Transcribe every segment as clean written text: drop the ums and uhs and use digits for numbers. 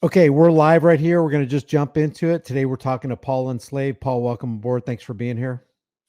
Okay, we're live right here. We're going to just jump into it. Today we're talking to Paul Enslaved. Paul, welcome aboard. Thanks for being here.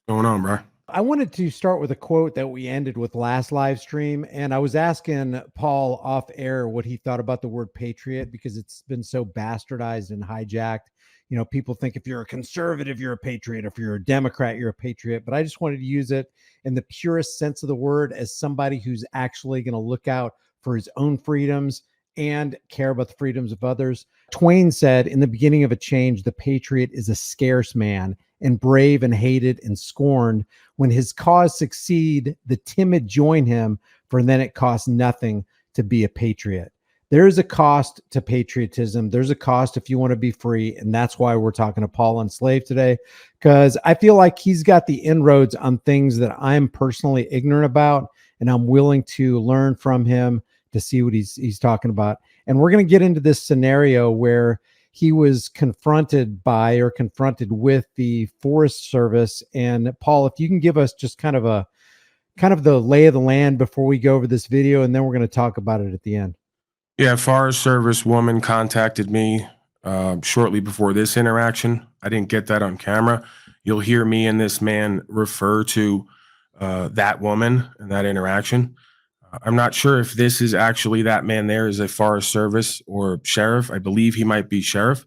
What's going on, bro? I wanted to start with a quote that we ended with last live stream. And I was asking Paul off air what he thought about the word patriot because it's been so bastardized and hijacked. You know, people think if you're a conservative, you're a patriot. If you're a Democrat, you're a patriot. But I just wanted to use it in the purest sense of the word as somebody who's actually going to look out for his own freedoms and care about the freedoms of others. Twain said, in the beginning of a change, the patriot is a scarce man and brave and hated and scorned. When his cause succeed, the timid join him, for then it costs nothing to be a patriot. There is a cost to patriotism. There's a cost if you want to be free. And that's why we're talking to Paul Enslaved today, because I feel like he's got the inroads on things that I'm personally ignorant about, and I'm willing to learn from him to see what he's talking about. And we're going to get into this scenario where he was confronted with the Forest Service. And Paul, if you can give us just kind of the lay of the land before we go over this video, and then we're going to talk about it at the end. Yeah, Forest Service woman contacted me shortly before this interaction. I didn't get that on camera. You'll hear me and this man refer to that woman and that interaction. I'm not sure if this is actually that man there is a Forest Service or sheriff. I believe he might be sheriff.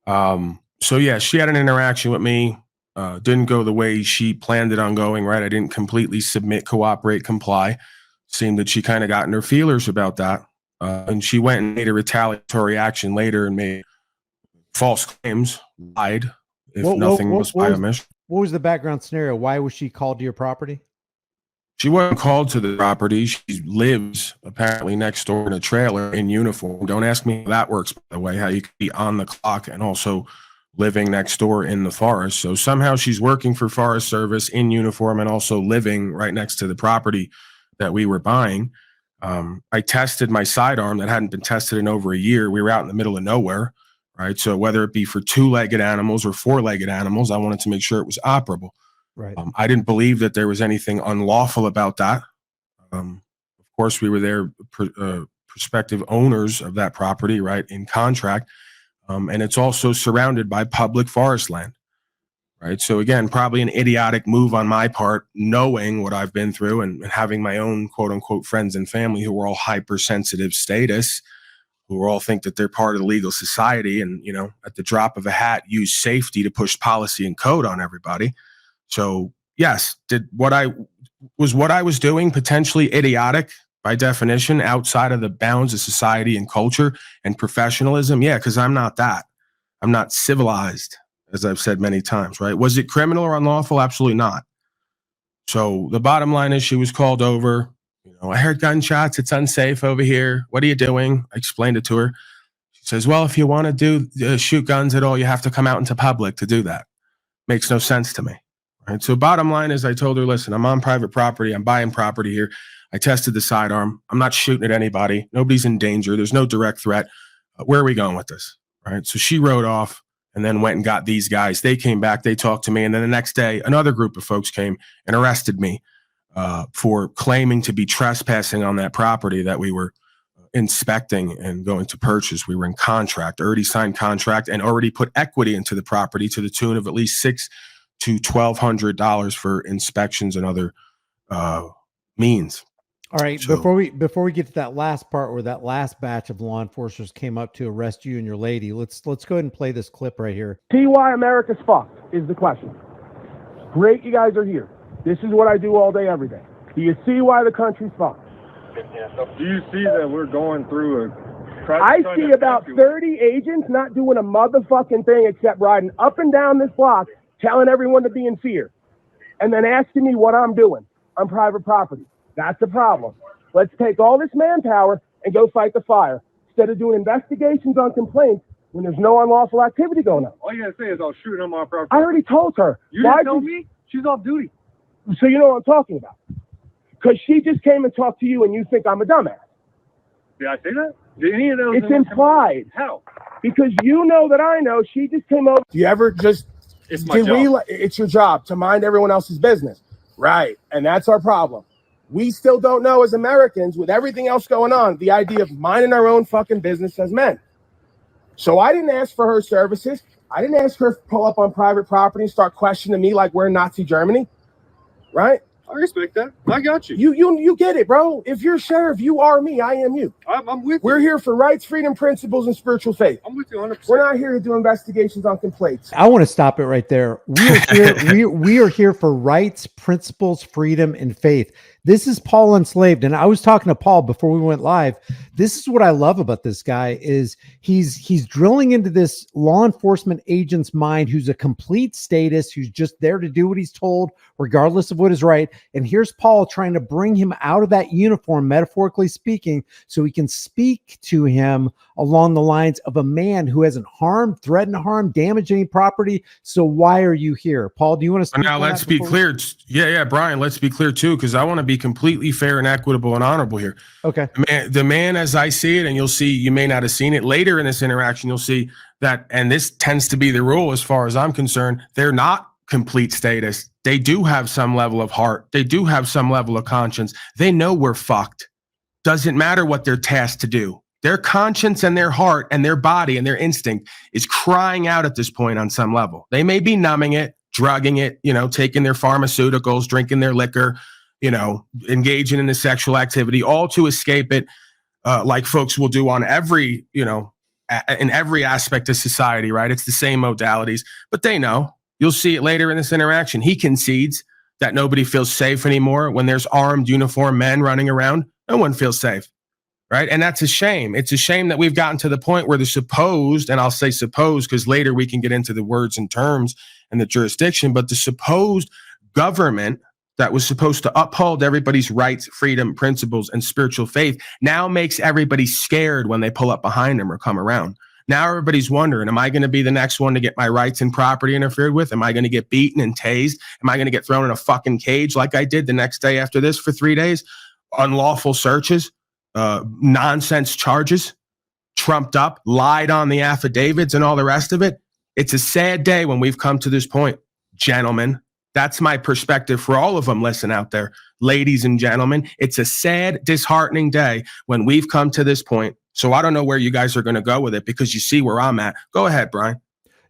So yeah, she had an interaction with me. Didn't go the way she planned it on going, right? I didn't completely submit, cooperate, comply. Seemed that she kind of got in her feelers about that. And she went and made a retaliatory action later and made false claims, lied, if nothing was by omission. What was the background scenario? Why was she called to your property? She wasn't called to the property. She lives apparently next door in a trailer in uniform. Don't ask me how that works, by the way, how you can be on the clock and also living next door in the forest. So somehow she's working for Forest Service in uniform and also living right next to the property that we were buying. I tested my sidearm that hadn't been tested in over a year. We were out in the middle of nowhere, right? So whether it be for two-legged animals or four-legged animals, I wanted to make sure it was operable. Right. I didn't believe that there was anything unlawful about that. Of course, we were there prospective owners of that property, right, in contract. And it's also surrounded by public forest land, right? So again, probably an idiotic move on my part, knowing what I've been through and having my own quote unquote friends and family who are all hypersensitive status, who all think that they're part of the legal society and, you know, at the drop of a hat, use safety to push policy and code on everybody. So yes, what I was doing potentially idiotic by definition, outside of the bounds of society and culture and professionalism? Yeah, because I'm not that. I'm not civilized, as I've said many times, right? Was it criminal or unlawful? Absolutely not. So the bottom line is she was called over. You know, I heard gunshots. It's unsafe over here. What are you doing? I explained it to her. She says, well, if you want to shoot guns at all, you have to come out into public to do that. Makes no sense to me. Right? So bottom line is I told her, listen, I'm on private property. I'm buying property here. I tested the sidearm. I'm not shooting at anybody. Nobody's in danger. There's no direct threat. Where are we going with this? Right. So she rode off and then went and got these guys. They came back. They talked to me. And then the next day, another group of folks came and arrested me for claiming to be trespassing on that property that we were inspecting and going to purchase. We were in contract, already signed contract, and already put equity into the property to the tune of at least $600 to $1,200 for inspections and other means. All right. So, before we get to that last part where that last batch of law enforcers came up to arrest you and your lady, let's go ahead and play this clip right here. See why America's fucked is the question. Great, you guys are here. This is what I do all day, every day. Do you see why the country's fucked? Do you see that we're going through I see about 30 agents not doing a motherfucking thing except riding up and down this block, telling everyone to be in fear, and then asking me what I'm doing on private property. That's the problem. Let's take all this manpower and go fight the fire instead of doing investigations on complaints when there's no unlawful activity going on. All you gotta say is I'll shoot him off property. I already told her. You didn't tell me? She's off duty. So you know what I'm talking about. Because she just came and talked to you and you think I'm a dumbass. Did I say that? Did any of those? It's implied. How? Because you know that I know. She just came over. Do you ever just... It's my job. It's your job to mind everyone else's business. Right. And that's our problem. We still don't know as Americans, with everything else going on, the idea of minding our own fucking business as men. So I didn't ask for her services. I didn't ask her to pull up on private property and start questioning me like we're in Nazi Germany, right? I respect that. I got you. You get it, bro. If you're sheriff, you are me. I am you. I'm with We're you. here for rights, freedom, principles, and spiritual faith. I'm with you 100%. We're not here to do investigations on complaints. I want to stop it right there. We are here. we are here for rights, principles, freedom, and faith. This is Paul Enslaved, and I was talking to Paul before we went live. This is what I love about this guy is he's drilling into this law enforcement agent's mind, who's a complete statist, who's just there to do what he's told, regardless of what is right. And here's Paul trying to bring him out of that uniform, metaphorically speaking, so he can speak to him along the lines of a man who hasn't harmed, threatened to harm, damaged any property. So why are you here? Paul, do you want to speak? Now let's be clear. Yeah, Brian, let's be clear too, because I want to be completely fair and equitable and honorable here. Okay. The man, as I see it, and you'll see, you may not have seen it later in this interaction, you'll see that, and this tends to be the rule as far as I'm concerned, they're not complete statists. They do have some level of heart. They do have some level of conscience. They know we're fucked. Doesn't matter what they're tasked to do. Their conscience and their heart and their body and their instinct is crying out at this point on some level. They may be numbing it, drugging it, taking their pharmaceuticals, drinking their liquor, engaging in the sexual activity, all to escape it, like folks will do on every, in every aspect of society, right? It's the same modalities, but they know. You'll see it later in this interaction. He concedes that nobody feels safe anymore. When there's armed, uniformed men running around, no one feels safe, right? And that's a shame. It's a shame that we've gotten to the point where the supposed, and I'll say supposed because later we can get into the words and terms and the jurisdiction, but the supposed government that was supposed to uphold everybody's rights, freedom, principles, and spiritual faith now makes everybody scared when they pull up behind them or come around. Now everybody's wondering, am I going to be the next one to get my rights and property interfered with? Am I going to get beaten and tased? Am I going to get thrown in a fucking cage like I did the next day after this for 3 days? Unlawful searches, nonsense charges, trumped up, lied on the affidavits and all the rest of it. It's a sad day when we've come to this point, gentlemen. That's my perspective for all of them. Listen out there, ladies and gentlemen. It's a sad, disheartening day when we've come to this point. So I don't know where you guys are going to go with it because you see where I'm at. Go ahead, Brian.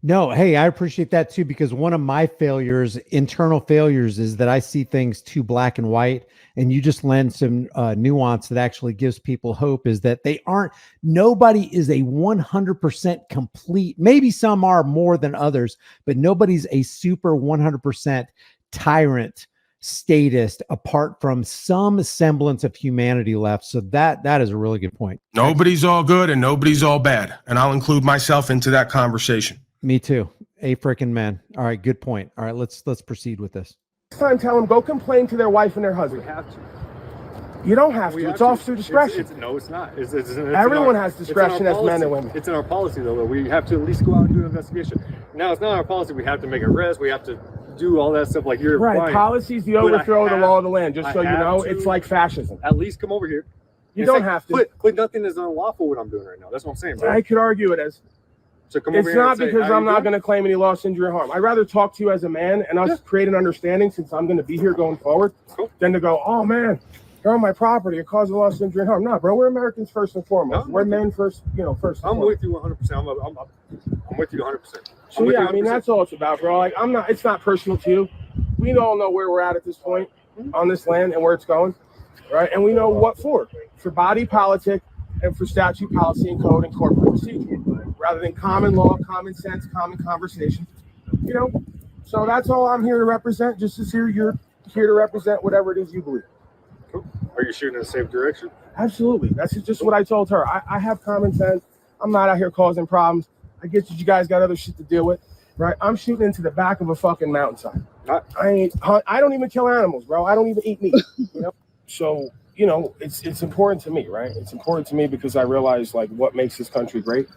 No, hey, I appreciate that too, because one of my failures, internal failures, is that I see things too black and white, and you just lend some nuance that actually gives people hope, is that nobody is a 100% complete. Maybe some are more than others, but nobody's a super 100% tyrant statist apart from some semblance of humanity left. So that is a really good point. Nobody's all good and nobody's all bad. And I'll include myself into that conversation. Me too. A freaking man. All right. Good point. All right. Let's proceed with this. Next time, tell them, go complain to their wife and their husband. We have to. You don't have to. It's officer discretion. No, it's not. Everyone has discretion as men and women. It's in our policy, though. We have to at least go out and do an investigation. Now, it's not our policy. We have to make arrests. We have to do all that stuff like you're right. Policy's the overthrow of the law of the land. Just so you know, it's like fascism. At least come over here. You don't have to. Quit nothing is unlawful what I'm doing right now. That's what I'm saying, bro. I could argue it as. So come over it's here not because I'm not going to claim any loss, injury, or harm. I'd rather talk to you as a man and us create an understanding, since I'm going to be here going forward, than to go, oh man, you're on my property, you're causing loss, injury, and harm. No, bro, we're Americans first and foremost. We're men first, first. I'm with you 100%. I'm with you 100%. So yeah, I mean, that's all it's about, bro. Like, it's not personal to you. We all know where we're at this point on this land and where it's going, right? And we know what for body politic and for statute, policy, and code and corporate procedure, rather than common law, common sense, common conversation. So that's all I'm here to represent. Just as you're here to represent whatever it is you believe. Cool. Are you shooting in the same direction? Absolutely. That's just what I told her. I have common sense. I'm not out here causing problems. I get that you guys got other shit to deal with, right? I'm shooting into the back of a fucking mountainside. I don't even kill animals, bro. I don't even eat meat. So it's important to me, right? It's important to me because I realize like what makes this country great,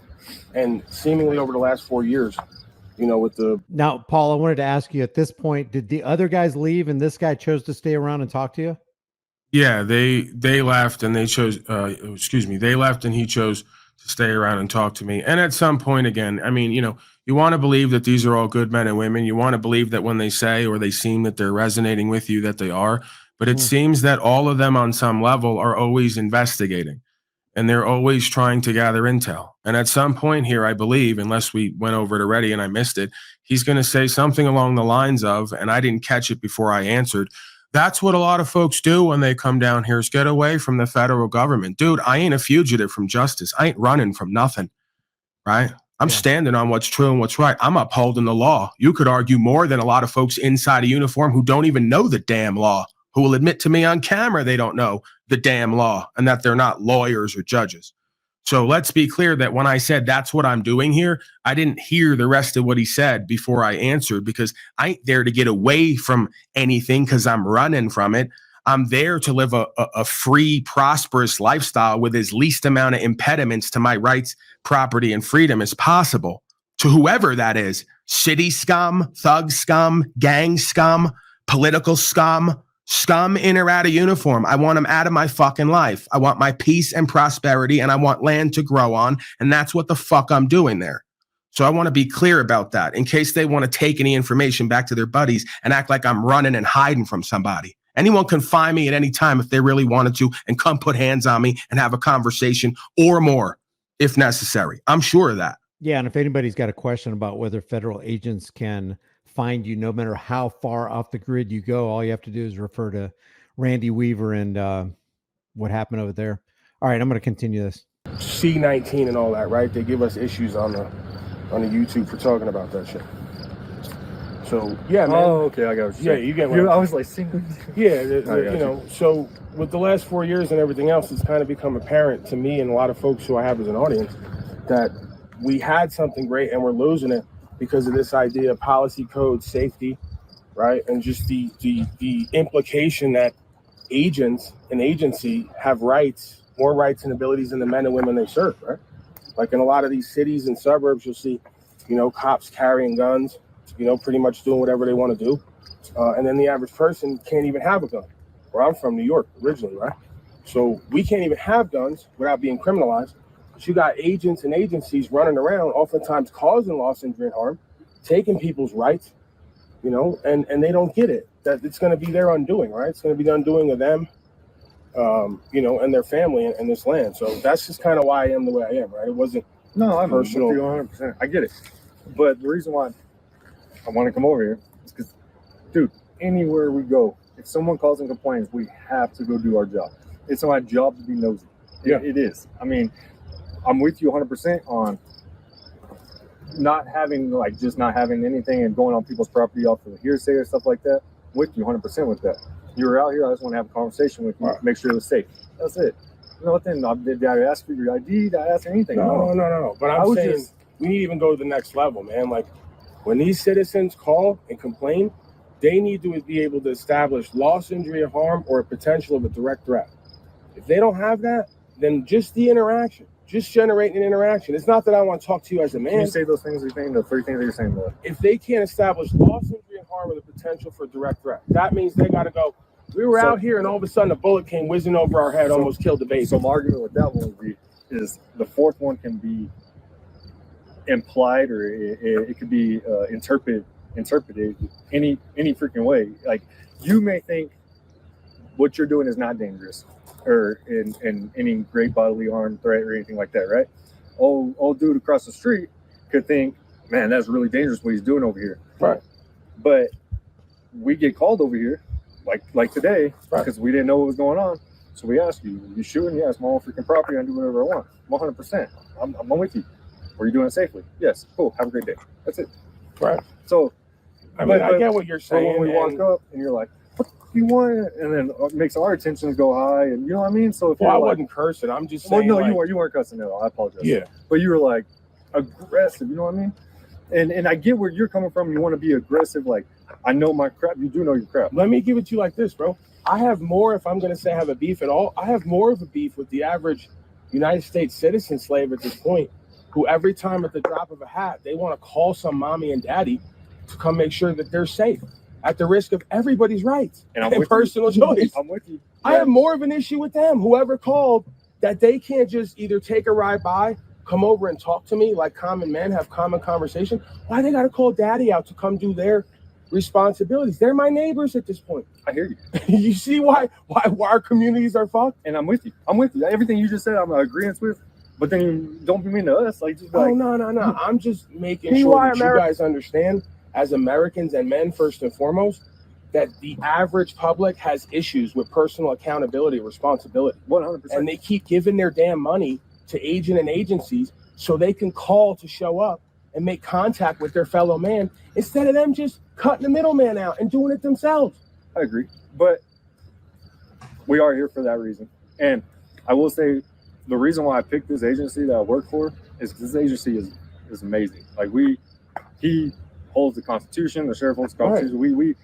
and seemingly over the last 4 years, with the. Now, Paul, I wanted to ask you at this point: did the other guys leave, and this guy chose to stay around and talk to you? Yeah, they left and they chose. They left and he chose to stay around and talk to me. And at some point, again, I mean, you want to believe that these are all good men and women. You want to believe that when they say or they seem that they're resonating with you, that they are. But it seems that all of them on some level are always investigating. and they're always trying to gather intel. And at some point here, I believe, unless we went over it already and I missed it, he's going to say something along the lines of, and I didn't catch it before I answered, that's what a lot of folks do when they come down here is get away from the federal government. Dude, I ain't a fugitive from justice. I ain't running from nothing, right? I'm standing on what's true and what's right. I'm upholding the law. You could argue more than a lot of folks inside a uniform who don't even know the damn law, who will admit to me on camera they don't know the damn law and that they're not lawyers or judges. So let's be clear that when I said that's what I'm doing here, I didn't hear the rest of what he said before I answered, because I ain't there to get away from anything because I'm running from it. I'm there to live a free, prosperous lifestyle with as least amount of impediments to my rights, property, and freedom as possible, to whoever that is. City scum, thug scum, gang scum, political scum, scum in or out of uniform. I want them out of my fucking life. I want my peace and prosperity, and I want land to grow on, and that's what the fuck I'm doing there. So I want to be clear about that in case they want to take any information back to their buddies and act like I'm running and hiding from somebody. Anyone can find me at any time if they really wanted to and come put hands on me and have a conversation or more if necessary. I'm sure of that. Yeah, and if anybody's got a question about whether federal agents can find you no matter how far off the grid you go, all you have to do is refer to Randy Weaver and what happened over there. All right, I'm going to continue this. C-19 and all that, right? They give us issues on the YouTube for talking about that shit. So yeah, man. Oh, okay, I got it. Yeah, you get what I was like, single. Yeah, you know. So with the last 4 years and everything else, it's kind of become apparent to me and a lot of folks who I have as an audience that we had something great and we're losing it because of this idea of policy, code, safety, right? And just the implication that agents and agency have rights, more rights and abilities than the men and women they serve, right? Like in a lot of these cities and suburbs, you'll see, you know, cops carrying guns, you know, pretty much doing whatever they want to do. And then the average person can't even have a gun. Where I'm from, New York, originally, right? So we can't even have guns without being criminalized. But you got agents and agencies running around, oftentimes causing loss, injury, and harm, taking people's rights, you know, and they don't get it. That it's going to be their undoing, right? It's going to be the undoing of them, you know, and their family and this land. So that's just kind of why I am the way I am, right? It wasn't I'm personal. with you 100%. I get it. But the reason why I want to come over here is because, dude, anywhere we go, if someone calls and complains, we have to go do our job. It's my job to be nosy. It is. I mean, I'm with you 100% on not having anything and going on people's property off of hearsay or stuff like that. I'm with you 100% with that. You were out here, I just want to have a conversation with you, right. Make sure it was safe. That's it. You know what then? Did I ask for your ID? Did I ask anything? No. But I'm saying we need to even go to the next level, man. Like when these citizens call and complain, they need to be able to establish loss, injury, or harm, or a potential of a direct threat. If they don't have that, then just the interaction, just generating an interaction. It's not that I want to talk to you as a man. Can you say those things you're saying, the three things that you're saying? If they can't establish loss, injury, and harm with a potential for direct threat, that means they got to go, we were out here and all of a sudden a bullet came whizzing over our head, almost killed the baby. So my argument with that one would be, is the fourth one can be implied or it could be interpreted any freaking way. Like you may think what you're doing is not dangerous or in any great bodily harm, threat, or anything like that, right? Old dude across the street could think, man, that's really dangerous what he's doing over here. Right. But we get called over here, like today, because we didn't know what was going on. So we asked you shooting? Yes, my own freaking property, I do whatever I want. 100%. I'm with you. Were you doing it safely? Yes. Cool. Have a great day. That's it. Right. So, I mean, I get what you're saying. When we walk up and you're like, what do you want? And then it makes our attentions go high. And you know what I mean? So if I wasn't cursing. I'm just saying. Well, no, you weren't cussing at all. I apologize. Yeah. But you were like aggressive. You know what I mean? And I get where you're coming from. You want to be aggressive. Like, I know my crap. You do know your crap. Let me give it to you like this, bro. I have more, if I'm going to say I have a beef at all, I have more of a beef with the average United States citizen slave at this point, who every time at the drop of a hat, they want to call some mommy and daddy to come make sure that they're safe at the risk of everybody's rights and personal choice. I'm with you. I have more of an issue with them, whoever called, that they can't just either take a ride by, come over and talk to me like common men, have common conversation. Why they got to call daddy out to come do their responsibilities. They're my neighbors at this point. I hear you. You see why our communities are fucked? And I'm with you. Everything you just said, I'm agreeing with. But then don't be mean to us. Like, just be like, no. I'm just making sure that you guys understand, as Americans and men, first and foremost, that the average public has issues with personal accountability and responsibility. 100%. And they keep giving their damn money to agent and agencies so they can call to show up and make contact with their fellow man instead of them just cutting the middleman out and doing it themselves. I agree. But we are here for that reason. And I will say the reason why I picked this agency that I work for is because this agency is amazing. Like, he holds the Constitution, the sheriff holds the Constitution. Right.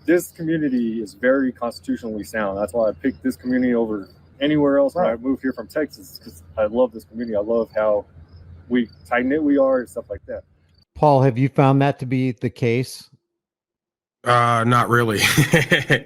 This community is very constitutionally sound. That's why I picked this community over anywhere else. Right. When I moved here from Texas, because I love this community. I love how tight-knit we are and stuff like that. Paul, have you found that to be the case? Not really,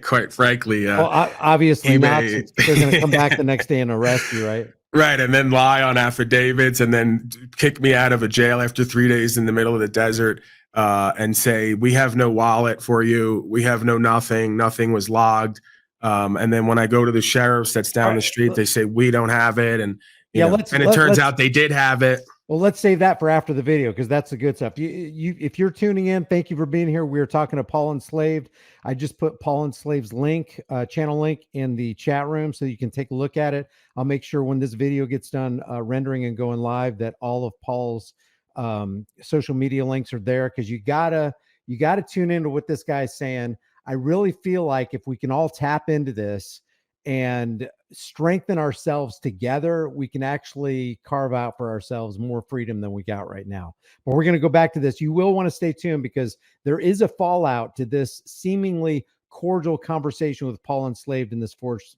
quite frankly. Well, obviously not. They're going to come back the next day and arrest you, right? Right, and then lie on affidavits and then kick me out of a jail after 3 days in the middle of the desert and say, we have no wallet for you. We have nothing. Nothing was logged. And then when I go to the sheriff's that's down the street, they say, we don't have it. And it turns out they did have it. Well, let's save that for after the video, because that's the good stuff. If you're tuning in, thank you for being here. We were talking to Paul Enslaved. I just put Paul Enslaved's channel link in the chat room so you can take a look at it. I'll make sure when this video gets done rendering and going live that all of Paul's social media links are there, because you gotta tune into what this guy's saying. I really feel like if we can all tap into this and strengthen ourselves together, we can actually carve out for ourselves more freedom than we got right now. But we're going to go back to this. You will want to stay tuned, because there is a fallout to this seemingly cordial conversation with Paul Enslaved and this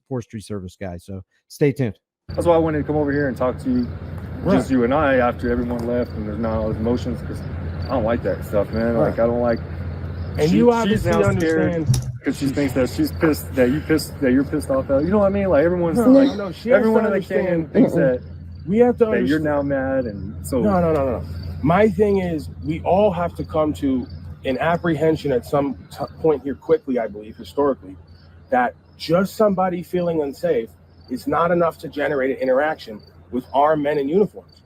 forestry service guy. So stay tuned. That's why I wanted to come over here and talk to you, just you and I, after everyone left and there's not all those emotions, because I don't like that stuff, man. Right. Like, I don't like. And you obviously understand. Because she thinks that she's pissed, that you're pissed off. You know what I mean? Like, everyone's everyone in the can thinks that we have to that understand. You're now mad, and so no. My thing is, we all have to come to an apprehension at some point here quickly, I believe, historically, that just somebody feeling unsafe is not enough to generate an interaction with armed men in uniforms.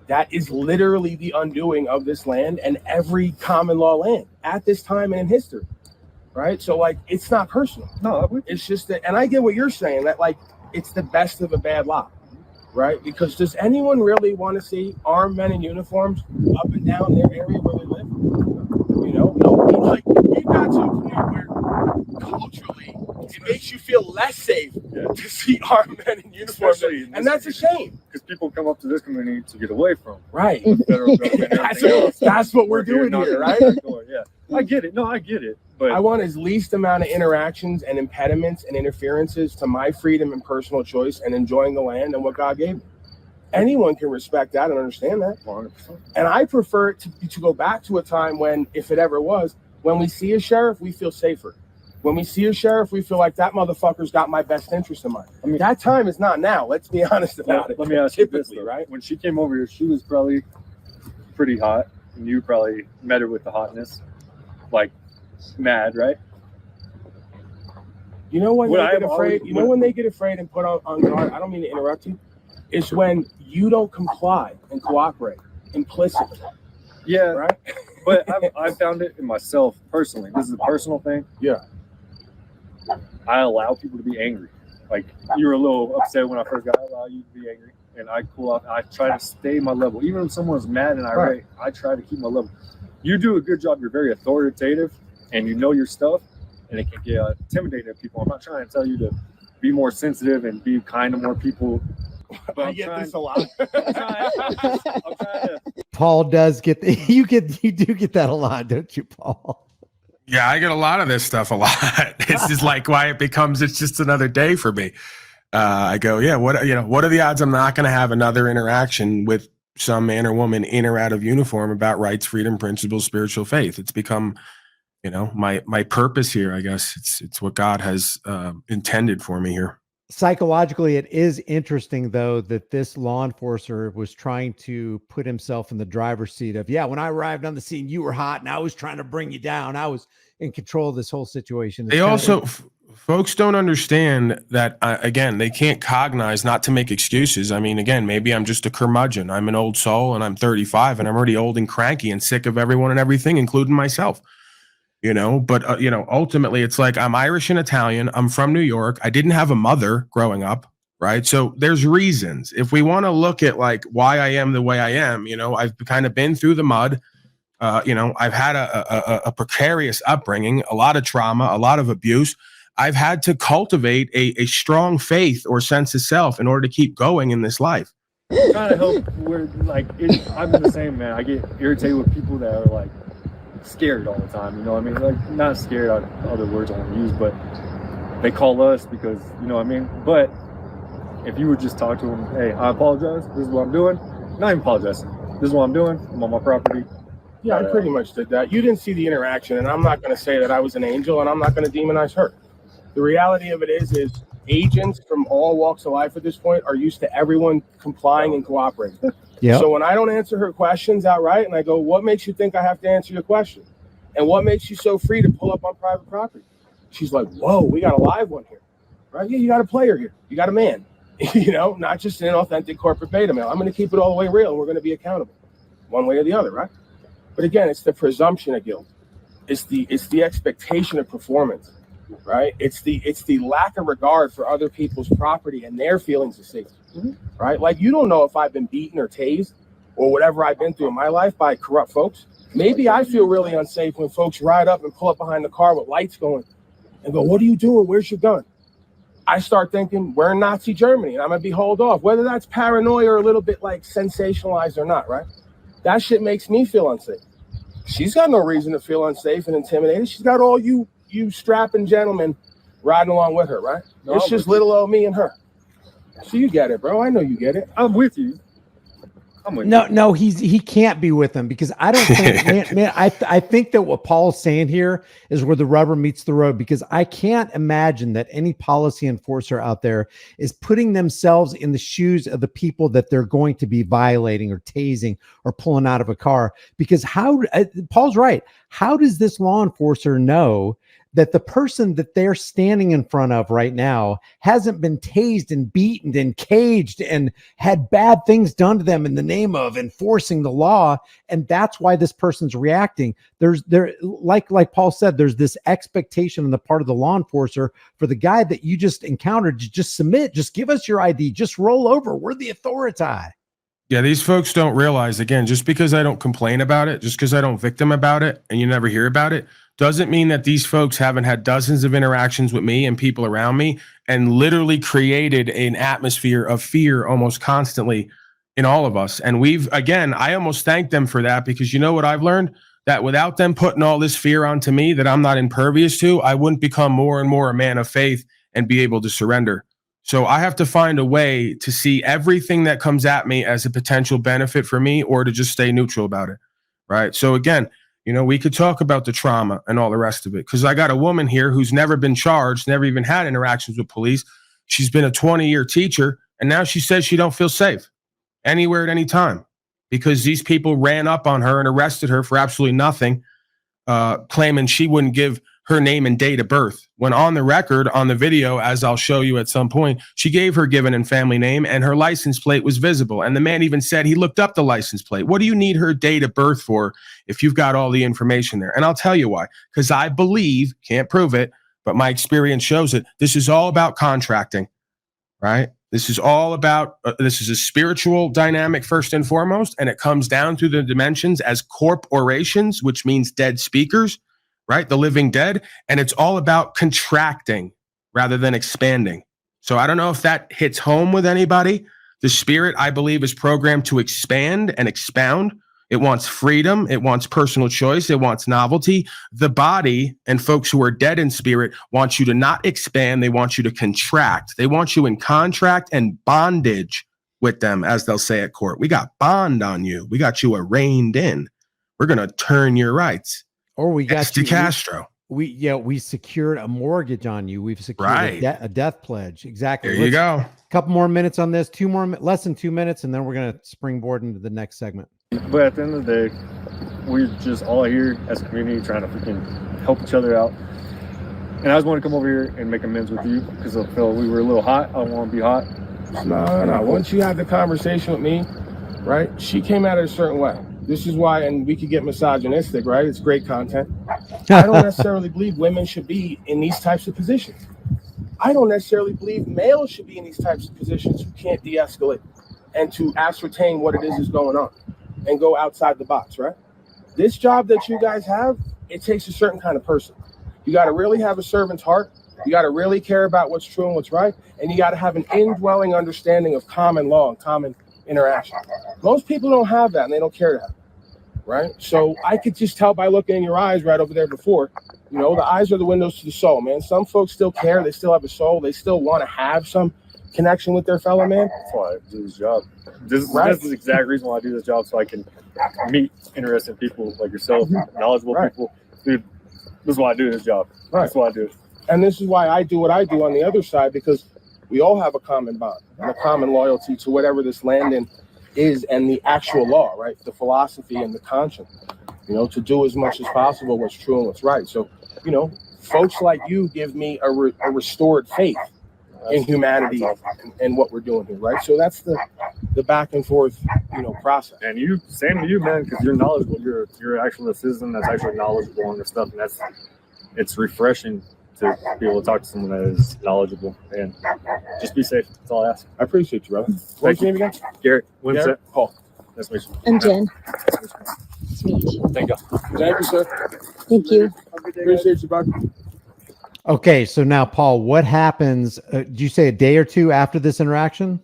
That is literally the undoing of this land and every common law land at this time and in history. Right? So, like, it's not personal. No, it's just that, and I get what you're saying, that, like, it's the best of a bad lot, right? Because does anyone really want to see armed men in uniforms up and down their area where they live? You know, no, like, you got to a point where culturally it makes you feel less safe to see armed men in uniforms, and that's a shame. Because people come up to this community to get away from, right? The federal government. That's what we're doing here, right? Yeah, I get it. No, I get it. But I want as least amount of interactions and impediments and interferences to my freedom and personal choice and enjoying the land and what God gave me. Anyone can respect that and understand that. 100%. And I prefer it to go back to a time when, if it ever was, when we see a sheriff, we feel safer. When we see a sheriff, we feel like that motherfucker's got my best interest in mind. I mean, that time is not now. Let's be honest about it. Let me ask you this, though, right? When she came over here, she was probably pretty hot, and you probably met her with the hotness, like mad, right? You know when they get afraid? You know when they get afraid and put on guard? I don't mean to interrupt you. It's when you don't comply and cooperate implicitly. Yeah, right. But I found it in myself personally. This is a personal thing. Yeah. I allow people to be angry. Like, you were a little upset when I first got. I allow you to be angry, and I cool off. I try to stay my level, even if someone's mad and irate. Right. I try to keep my level. You do a good job. You're very authoritative, and you know your stuff, and it can get intimidating to people. I'm not trying to tell you to be more sensitive and be kind to more people. But I get this a lot. I'm trying to. Paul does get you do get that a lot, don't you, Paul? Yeah, I get a lot of this stuff a lot. It's just like why it's just another day for me. I go, yeah, what are the odds I'm not going to have another interaction with some man or woman in or out of uniform about rights, freedom, principles, spiritual faith? It's become, my purpose here, I guess. It's what God has intended for me here. Psychologically, it is interesting, though, that this law enforcer was trying to put himself in the driver's seat of, yeah, when I arrived on the scene, you were hot and I was trying to bring you down. I was in control of this whole situation. It's They kind also, of, folks don't understand that, again, they can't cognize not to make excuses. I mean, again, maybe I'm just a curmudgeon. I'm an old soul and I'm 35 and I'm already old and cranky and sick of everyone and everything, including myself. But ultimately it's like, I'm Irish and Italian. I'm from New York. I didn't have a mother growing up. Right. So there's reasons. If we want to look at like why I am the way I am, I've kind of been through the mud. I've had a precarious upbringing, a lot of trauma, a lot of abuse. I've had to cultivate a strong faith or sense of self in order to keep going in this life. Trying to help where, like, I'm the same, man. I get irritated with people that are like scared all the time. You know what I mean? Like, not scared, other words I want to use, but they call us because, you know what I mean? But if you would just talk to them, hey, I apologize. This is what I'm doing. Not even apologizing. This is what I'm doing. I'm on my property. Yeah, I pretty much did that. You didn't see the interaction, and I'm not going to say that I was an angel, and I'm not going to demonize her. The reality of it is agents from all walks of life at this point are used to everyone complying and cooperating. yeah. So when I don't answer her questions outright, and I go, what makes you think I have to answer your question? And what makes you so free to pull up on private property? She's like, whoa, we got a live one here, right? Yeah, you got a player here. You got a man, not just an authentic corporate beta male. I'm going to keep it all the way real, and we're going to be accountable one way or the other, right? But again, it's the presumption of guilt. It's the expectation of performance, right? It's the lack of regard for other people's property and their feelings of safety, right? Like, you don't know if I've been beaten or tased or whatever I've been through in my life by corrupt folks. Maybe I feel really unsafe when folks ride up and pull up behind the car with lights going and go, what are you doing? Where's your gun? I start thinking we're in Nazi Germany and I'm going to be hauled off, whether that's paranoia or a little bit like sensationalized or not, right? That shit makes me feel unsafe. She's got no reason to feel unsafe and intimidated. She's got all you strapping gentlemen riding along with her, right? No, it's just little old me and her. So you get it, bro. I know you get it. I'm with you. No, he can't be with them because I don't think, man, I think that what Paul's saying here is where the rubber meets the road, because I can't imagine that any policy enforcer out there is putting themselves in the shoes of the people that they're going to be violating or tasing or pulling out of a car. Because Paul's right. How does this law enforcer know that the person that they're standing in front of right now hasn't been tased and beaten and caged and had bad things done to them in the name of enforcing the law? And that's why this person's reacting. Like Paul said, there's this expectation on the part of the law enforcer for the guy that you just encountered to just submit, just give us your ID, just roll over. We're the authority. Yeah, these folks don't realize, again, just because I don't complain about it, just because I don't victim about it, and you never hear about it, doesn't mean that these folks haven't had dozens of interactions with me and people around me and literally created an atmosphere of fear almost constantly in all of us. And I almost thank them for that, because you know what I've learned? That without them putting all this fear onto me that I'm not impervious to, I wouldn't become more and more a man of faith and be able to surrender. So I have to find a way to see everything that comes at me as a potential benefit for me, or to just stay neutral about it. Right. So again, we could talk about the trauma and all the rest of it, because I got a woman here who's never been charged, never even had interactions with police. She's been a 20-year teacher, and now she says she don't feel safe anywhere at any time because these people ran up on her and arrested her for absolutely nothing, claiming she wouldn't give her name and date of birth, when on the record, on the video, as I'll show you at some point, she gave her given and family name and her license plate was visible. And the man even said he looked up the license plate. What do you need her date of birth for if you've got all the information there? And I'll tell you why. Because I believe, can't prove it, but my experience shows it, this is all about contracting, right? This is all about, this is a spiritual dynamic first and foremost, and it comes down through the dimensions as corporations, which means dead speakers, right? The living dead. And it's all about contracting rather than expanding. So I don't know if that hits home with anybody. The spirit, I believe, is programmed to expand and expound. It wants freedom. It wants personal choice. It wants novelty. The body and folks who are dead in spirit want you to not expand. They want you to contract. They want you in contract and bondage with them, as they'll say at court. We got bond on you. We got you arraigned in. We're going to turn your rights. Or we got you, Castro. we secured a mortgage on you. We've secured Right. a death pledge. Exactly. There you go. Couple more minutes on this, less than 2 minutes, and then we're going to springboard into the next segment. But at the end of the day, we're just all here as a community trying to freaking help each other out. And I just want to come over here and make amends with you because I felt we were a little hot. I don't want to be hot. No. Once you had the conversation with me, right, she came at it a certain way. This is why, and we could get misogynistic, right? It's great content. I don't necessarily believe women should be in these types of positions. I don't necessarily believe males should be in these types of positions who can't de-escalate and to ascertain what it is going on and go outside the box, right? This job that you guys have, it takes a certain kind of person. You got to really have a servant's heart. You got to really care about what's true and what's right. And you got to have an indwelling understanding of common law and common interaction. Most people don't have that and they don't care to have it, right? So I could just tell by looking in your eyes right over there before, you know, the eyes are the windows to the soul, man. Some folks still care. They still have a soul. They still want to have some connection with their fellow man. That's why I do this job. This is the exact reason why I do this job, so I can meet interested people like yourself, knowledgeable people. Dude, this is why I do this job. That's why I do it. And this is why I do what I do on the other side, because we all have a common bond and a common loyalty to whatever this land is and the actual law, right? The philosophy and the conscience, you know, to do as much as possible what's true and what's right. So, you know, folks like you give me a restored faith in humanity and what we're doing here, right? So that's the back and forth, you know, process. And you, same to you, man, because you're knowledgeable. You're actually a citizen that's actually knowledgeable on this stuff, and it's refreshing to be able to talk to someone that is knowledgeable. And just be safe. That's all I ask. I appreciate you, brother. What's your name again? Garrett. Winsett. Paul. Nice to meet you. I'm Jen. Nice to meet you. Thank you. Thank you, sir. Thank you. Appreciate you, bud. Okay, so now, Paul, what happens? Did you say a day or two after this interaction?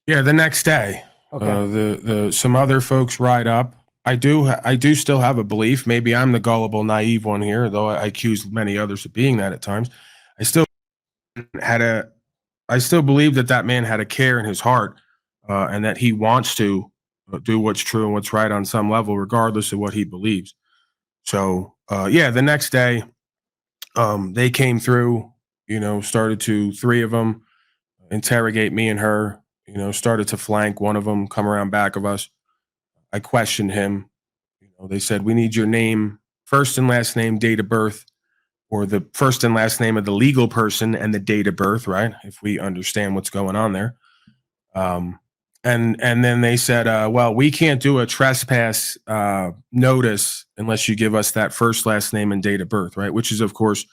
Yeah, the next day. Okay. Some other folks ride up. I do still have a belief. Maybe I'm the gullible, naive one here, though I accuse many others of being that at times. I still believe that man had a care in his heart, and that he wants to do what's true and what's right on some level, regardless of what he believes. So, the next day, they came through. You know, three of them interrogate me and her. You know, started to flank one of them, come around back of us. I questioned him. You know, they said, we need your name, first and last name, date of birth, or the first and last name of the legal person and the date of birth, right? If we understand what's going on there. And then they said, well, we can't do a trespass notice unless you give us that first, last name, and date of birth, right? Which is, of course,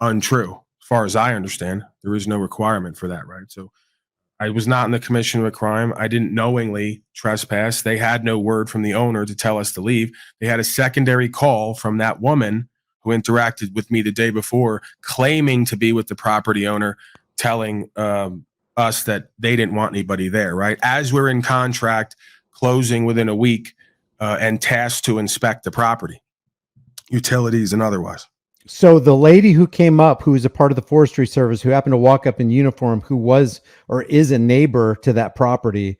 untrue. As far as I understand, there is no requirement for that, right? So I was not in the commission of a crime. I didn't knowingly trespass. They had no word from the owner to tell us to leave. They had a secondary call from that woman who interacted with me the day before, claiming to be with the property owner, telling us that they didn't want anybody there, right? As we're in contract, closing within a week, and tasked to inspect the property, utilities and otherwise. So the lady who came up, who is a part of the forestry service, who happened to walk up in uniform, who was or is a neighbor to that property,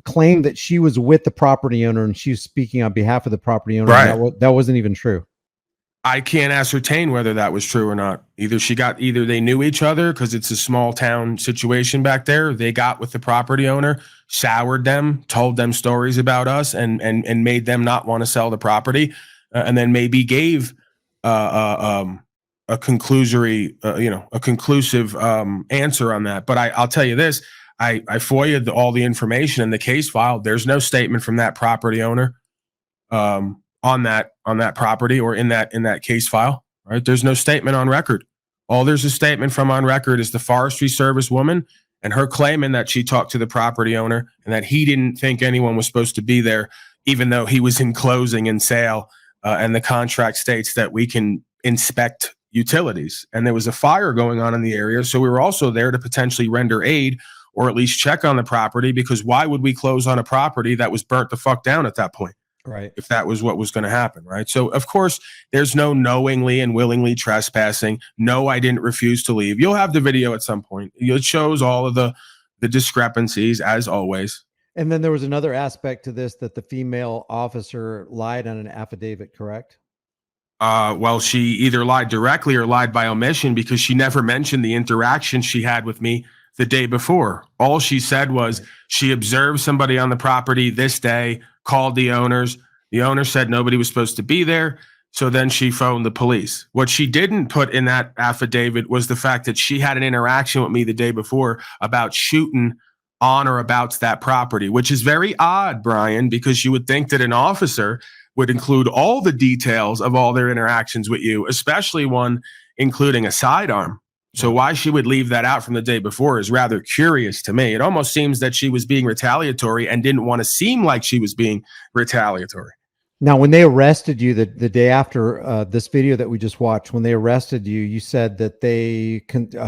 claimed that she was with the property owner and she was speaking on behalf of the property owner. Right. That wasn't even true. I can't ascertain whether that was true or not. Either they knew each other because it's a small town situation back there. They got with the property owner, soured them, told them stories about us, and made them not want to sell the property, and then maybe gave a conclusive answer on that. But I'll tell you this: I FOIA'd all the information in the case file. There's no statement from that property owner on that property or in that case file. Right? There's no statement on record. All there's a statement from on record is the forestry service woman and her claiming that she talked to the property owner and that he didn't think anyone was supposed to be there, even though he was in closing and sale. And the contract states that we can inspect utilities. And there was a fire going on in the area. So we were also there to potentially render aid or at least check on the property, because why would we close on a property that was burnt the fuck down at that point? Right. If that was what was going to happen. Right. So, of course, there's no knowingly and willingly trespassing. No, I didn't refuse to leave. You'll have the video at some point. It shows all of the discrepancies, as always. And then there was another aspect to this, that the female officer lied on an affidavit, correct? Well, she either lied directly or lied by omission, because she never mentioned the interaction she had with me the day before. All she said was she observed somebody on the property this day, called the owners. The owner said nobody was supposed to be there. So then she phoned the police. What she didn't put in that affidavit was the fact that she had an interaction with me the day before about shooting on or about that property, which is very odd, Brian, because you would think that an officer would include all the details of all their interactions with you, especially one including a sidearm. So why she would leave that out from the day before is rather curious to me. It almost seems that she was being retaliatory and didn't want to seem like she was being retaliatory. Now, when they arrested you the day after this video that we just watched, when they arrested you, you said that they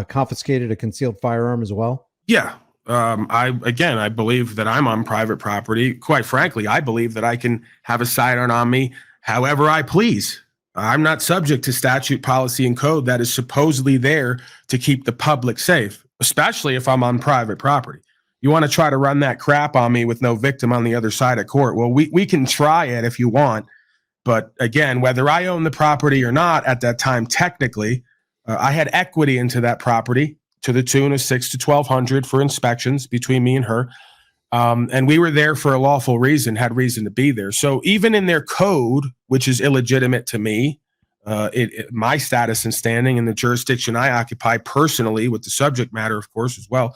confiscated a concealed firearm as well? Yeah. I believe that I'm on private property. Quite frankly, I believe that I can have a sidearm on me however I please. I'm not subject to statute, policy, and code that is supposedly there to keep the public safe, especially if I'm on private property. You want to try to run that crap on me with no victim on the other side of court? Well, we can try it if you want. But again, whether I own the property or not at that time, technically, I had equity into that property to the tune of $600 to $1,200 for inspections between me and her. And we were there for a lawful reason, had reason to be there. So even in their code, which is illegitimate to me, my status and standing in the jurisdiction I occupy personally, with the subject matter, of course, as well,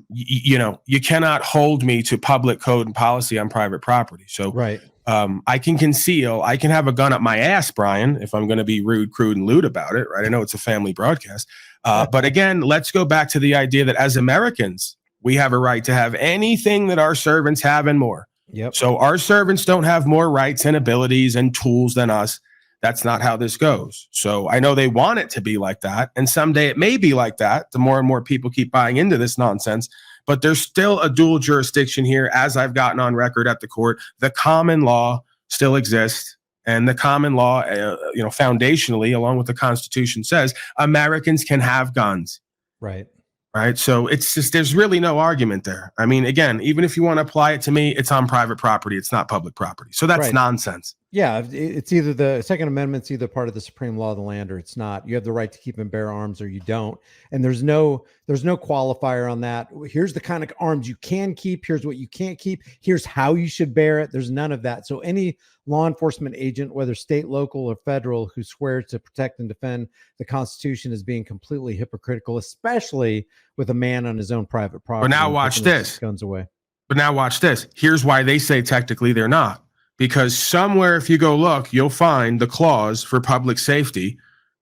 you cannot hold me to public code and policy on private property. So right. I can conceal, I can have a gun up my ass, Brian, if I'm going to be rude, crude, and lewd about it, right? I know it's a family broadcast. But again, let's go back to the idea that as Americans, we have a right to have anything that our servants have and more. Yep. So our servants don't have more rights and abilities and tools than us. That's not how this goes. So I know they want it to be like that. And someday it may be like that. The more and more people keep buying into this nonsense. But there's still a dual jurisdiction here, as I've gotten on record at the court. The common law still exists. And the common law, foundationally, along with the Constitution, says Americans can have guns. Right. Right. So it's just, there's really no argument there. I mean, again, even if you want to apply it to me, it's on private property. It's not public property. So that's nonsense. Yeah. It's either the Second Amendment's either part of the supreme law of the land or it's not. You have the right to keep and bear arms or you don't. And there's no qualifier on that. Here's the kind of arms you can keep. Here's what you can't keep. Here's how you should bear it. There's none of that. So any law enforcement agent, whether state, local, or federal, who swears to protect and defend the Constitution is being completely hypocritical, especially with a man on his own private property. But now watch this. Guns away. But now watch this. Here's why they say technically they're not. Because somewhere, if you go look, you'll find the clause for public safety.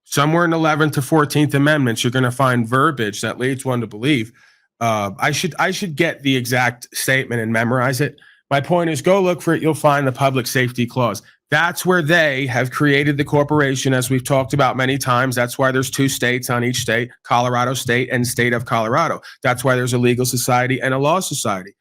Somewhere in 11th to 14th Amendments, you're going to find verbiage that leads one to believe. I should get the exact statement and memorize it. My point is, go look for it. You'll find the public safety clause. That's where they have created the corporation, as we've talked about many times. That's why there's 2 states on each state, Colorado State and State of Colorado. That's why there's a legal society and a law society,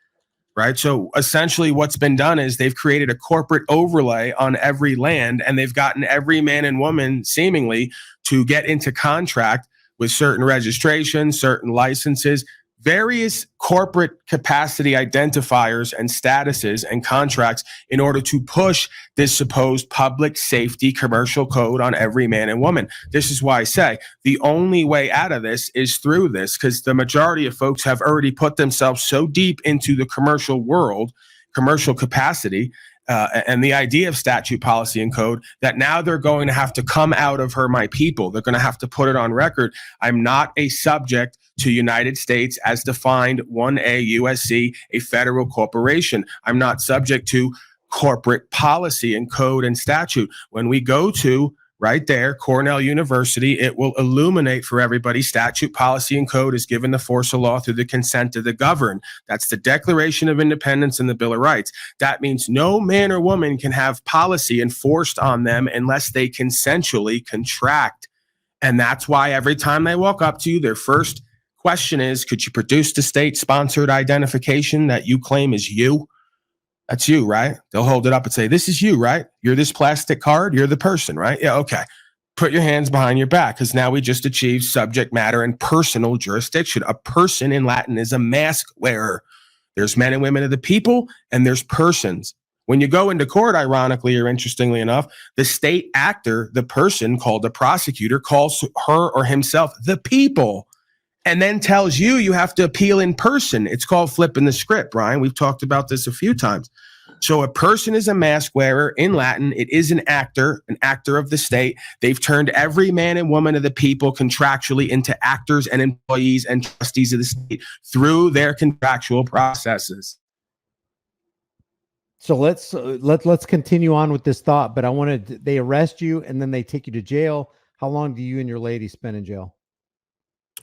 right? So essentially what's been done is they've created a corporate overlay on every land, and they've gotten every man and woman seemingly to get into contract with certain registrations, certain licenses, various corporate capacity identifiers and statuses and contracts in order to push this supposed public safety commercial code on every man and woman. This is why I say the only way out of this is through this, because the majority of folks have already put themselves so deep into the commercial world, commercial capacity, and the idea of statute, policy, and code, that now they're going to have to come out of her, my people. They're going to have to put it on record. I'm not a subject to United States as defined 1A USC, a federal corporation. I'm not subject to corporate policy and code and statute. When we go to right there, Cornell University, it will illuminate for everybody. Statute, policy, and code is given the force of law through the consent of the governed. That's the Declaration of Independence and the Bill of Rights. That means no man or woman can have policy enforced on them unless they consensually contract. And that's why every time they walk up to you, their first question is, could you produce the state-sponsored identification that you claim is you? That's you, right? They'll hold it up and say, this is you, right? You're this plastic card. You're the person, right? Yeah, okay. Put your hands behind your back, because now we just achieved subject matter and personal jurisdiction. A person in Latin is a mask wearer. There's men and women of the people, and there's persons. When you go into court, ironically or interestingly enough, the state actor, the person called the prosecutor, calls her or himself the people, and then tells you you have to appeal in person. It's called flipping the script, Brian. We've talked about this a few times. So a person is a mask wearer. In Latin, it is an actor of the state. They've turned every man and woman of the people contractually into actors and employees and trustees of the state through their contractual processes. So let's continue on with this thought. But I wanted, they arrest you and then they take you to jail. How long do you and your lady spend in jail?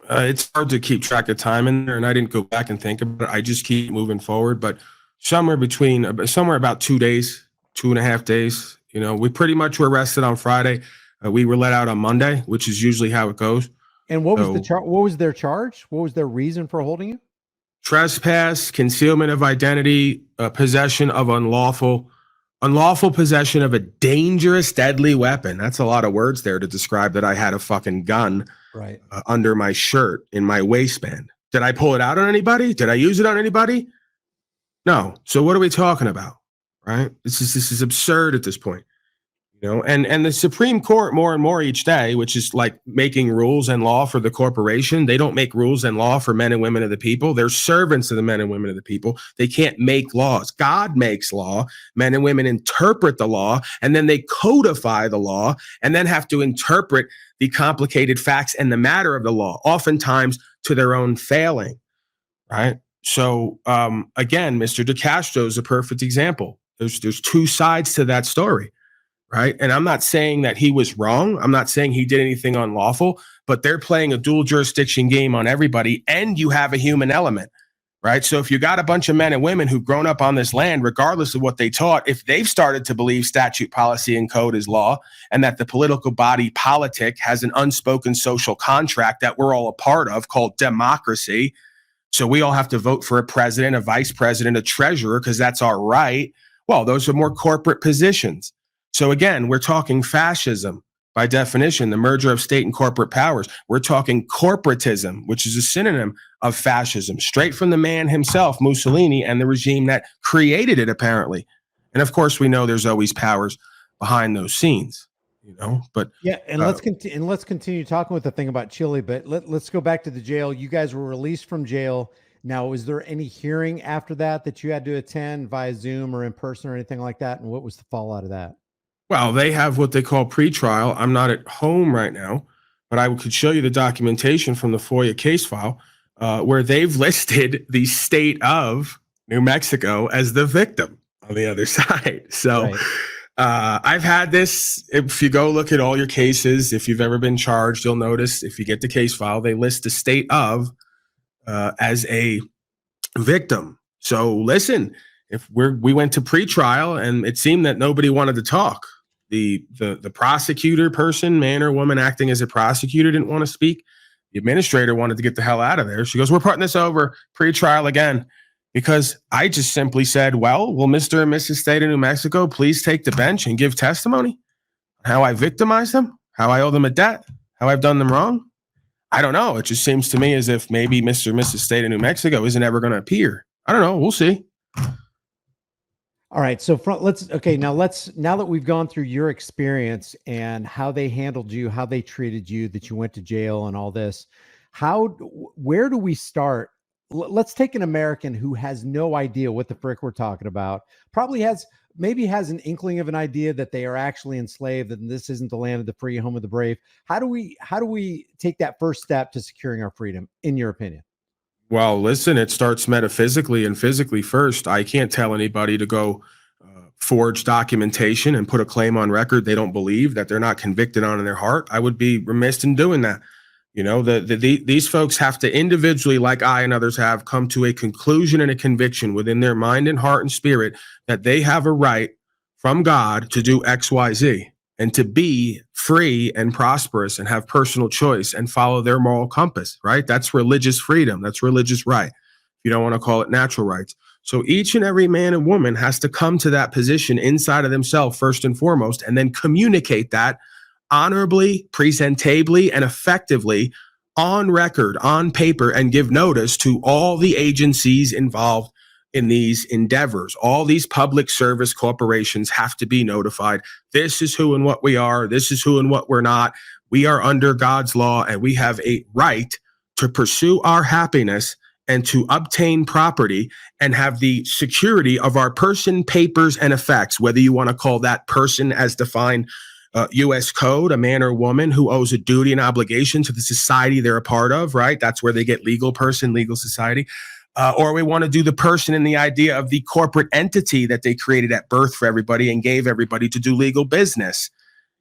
It's hard to keep track of time in there, and I didn't go back and think about it. I just keep moving forward, but somewhere about 2 days, 2.5 days. You know, we pretty much were arrested on Friday. We were let out on Monday, which is usually how it goes. And what was what was their charge? What was their reason for holding you? Trespass, concealment of identity, possession of unlawful possession of a dangerous, deadly weapon. That's a lot of words there to describe that I had a fucking gun right under my shirt in my waistband. Did I pull it out on anybody? Did I use it on anybody? No. So what are we talking about? Right? This is absurd at this point. You know, and the Supreme Court more and more each day, which is like making rules and law for the corporation. They don't make rules and law for men and women of the people. They're servants of the men and women of the people. They can't make laws. God makes law. Men and women interpret the law, and then they codify the law and then have to interpret the complicated facts and the matter of the law, oftentimes to their own failing, right? So again, Mr. DeCastro is a perfect example. There's two sides to that story. Right. And I'm not saying that he was wrong. I'm not saying he did anything unlawful, but they're playing a dual jurisdiction game on everybody. And you have a human element. Right. So if you got a bunch of men and women who've grown up on this land, regardless of what they taught, if they've started to believe statute, policy, and code is law, and that the political body politic has an unspoken social contract that we're all a part of called democracy. So we all have to vote for a president, a vice president, a treasurer, because that's our right. Well, those are more corporate positions. So again, we're talking fascism by definition, the merger of state and corporate powers. We're talking corporatism, which is a synonym of fascism, straight from the man himself, Mussolini, and the regime that created it, apparently. And of course, we know there's always powers behind those scenes, you know. But yeah, and let's continue talking with the thing about Chile. But let's go back to the jail. You guys were released from jail. Now, was there any hearing after that you had to attend via Zoom or in person or anything like that? And what was the fallout of that? Well, they have what they call pretrial. I'm not at home right now, but I could show you the documentation from the FOIA case file where they've listed the state of New Mexico as the victim on the other side. So right. I've had this. If you go look at all your cases, if you've ever been charged, you'll notice if you get the case file, they list the state of as a victim. So listen, if we went to pretrial and it seemed that nobody wanted to talk. The prosecutor person, man or woman acting as a prosecutor, didn't want to speak. The administrator wanted to get the hell out of there. She goes, we're putting this over pre-trial again, because I just simply said, well, will Mr. and Mrs. State of New Mexico please take the bench and give testimony on how I victimized them, how I owe them a debt, how I've done them wrong? I don't know. It just seems to me as if maybe Mr. and Mrs. State of New Mexico isn't ever going to appear. I don't know. We'll see. All right. So now that we've gone through your experience and how they handled you, how they treated you, that you went to jail and all this, where do we start? Let's take an American who has no idea what the frick we're talking about, maybe has an inkling of an idea that they are actually enslaved, and this isn't the land of the free, home of the brave. How do we take that first step to securing our freedom, in your opinion? Well, listen, it starts metaphysically and physically first. I can't tell anybody to go forge documentation and put a claim on record they don't believe, that they're not convicted on in their heart. I would be remiss in doing that. You know, these folks have to individually, like I and others have, come to a conclusion and a conviction within their mind and heart and spirit that they have a right from God to do X, Y, Z, and to be free and prosperous and have personal choice and follow their moral compass, right? That's religious freedom. That's religious right. If you don't want to call it natural rights. So each and every man and woman has to come to that position inside of themselves first and foremost, and then communicate that honorably, presentably, and effectively on record, on paper, and give notice to all the agencies involved in these endeavors. All these public service corporations have to be notified. This is who and what we are. This is who and what we're not. We are under God's law, and we have a right to pursue our happiness and to obtain property and have the security of our person, papers, and effects, whether you want to call that person as defined U.S. code, a man or woman who owes a duty and obligation to the society they're a part of, right? That's where they get legal person, legal society. Or we want to do the person in the idea of the corporate entity that they created at birth for everybody and gave everybody to do legal business.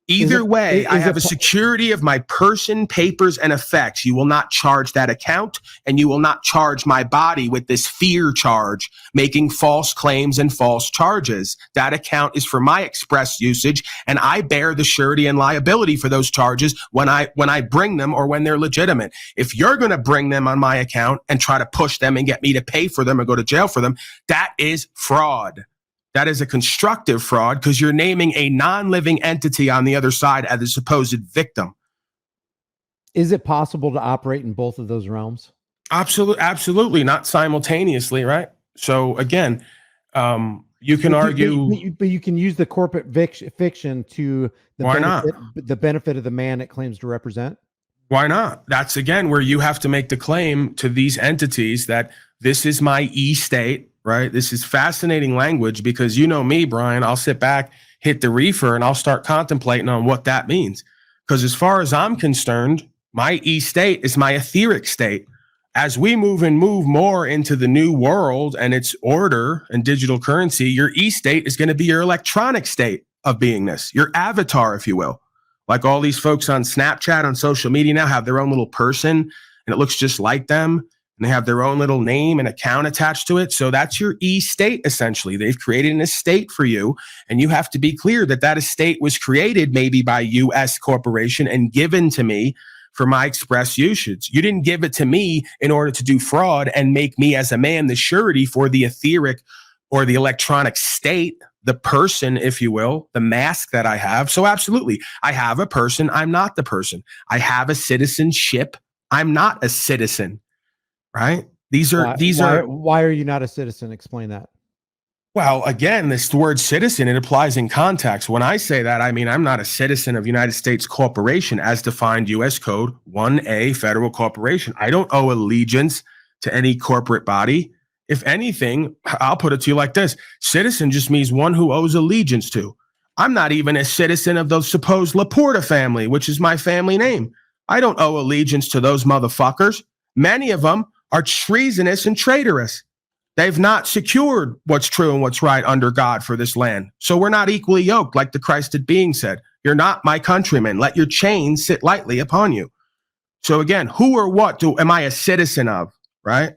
Either way, I have a security of my person, papers, and effects. You will not charge that account, and you will not charge my body with this fear charge, making false claims and false charges. That account is for my express usage, and I bear the surety and liability for those charges when I bring them or when they're legitimate. If you're going to bring them on my account and try to push them and get me to pay for them or go to jail for them, that is fraud. That is a constructive fraud because you're naming a non-living entity on the other side as a supposed victim. Is it possible to operate in both of those realms? Absolutely, not simultaneously, right? So again, you can argue, but you can use the corporate fiction to the benefit of the man it claims to represent. Why not? That's again where you have to make the claim to these entities that this is my e-state. Right? This is fascinating language because you know me, Brian, I'll sit back, hit the reefer, and I'll start contemplating on what that means. Because as far as I'm concerned, my e-state is my etheric state. As we move more into the new world and its order and digital currency, your e-state is going to be your electronic state of beingness, your avatar, if you will. Like all these folks on Snapchat, on social media now have their own little person and it looks just like them. And they have their own little name and account attached to it. So that's your e-state, essentially. They've created an estate for you. And you have to be clear that that estate was created maybe by U.S. corporation and given to me for my express usage. You didn't give it to me in order to do fraud and make me as a man the surety for the etheric or the electronic state, the person, if you will, the mask that I have. So absolutely, I have a person. I'm not the person. I have a citizenship. I'm not a citizen. Right? Why are you not a citizen? Explain that. Well, again, this word citizen, it applies in context. When I say that, I mean, I'm not a citizen of United States corporation as defined U.S. Code 1A federal corporation. I don't owe allegiance to any corporate body. If anything, I'll put it to you like this. Citizen just means one who owes allegiance to. I'm not even a citizen of the supposed Laporta family, which is my family name. I don't owe allegiance to those motherfuckers. Many of them are treasonous and traitorous. They've not secured what's true and what's right under God for this land. So we're not equally yoked, like the Christed being said. You're not my countrymen. Let your chains sit lightly upon you. So again, who or what am I a citizen of, right?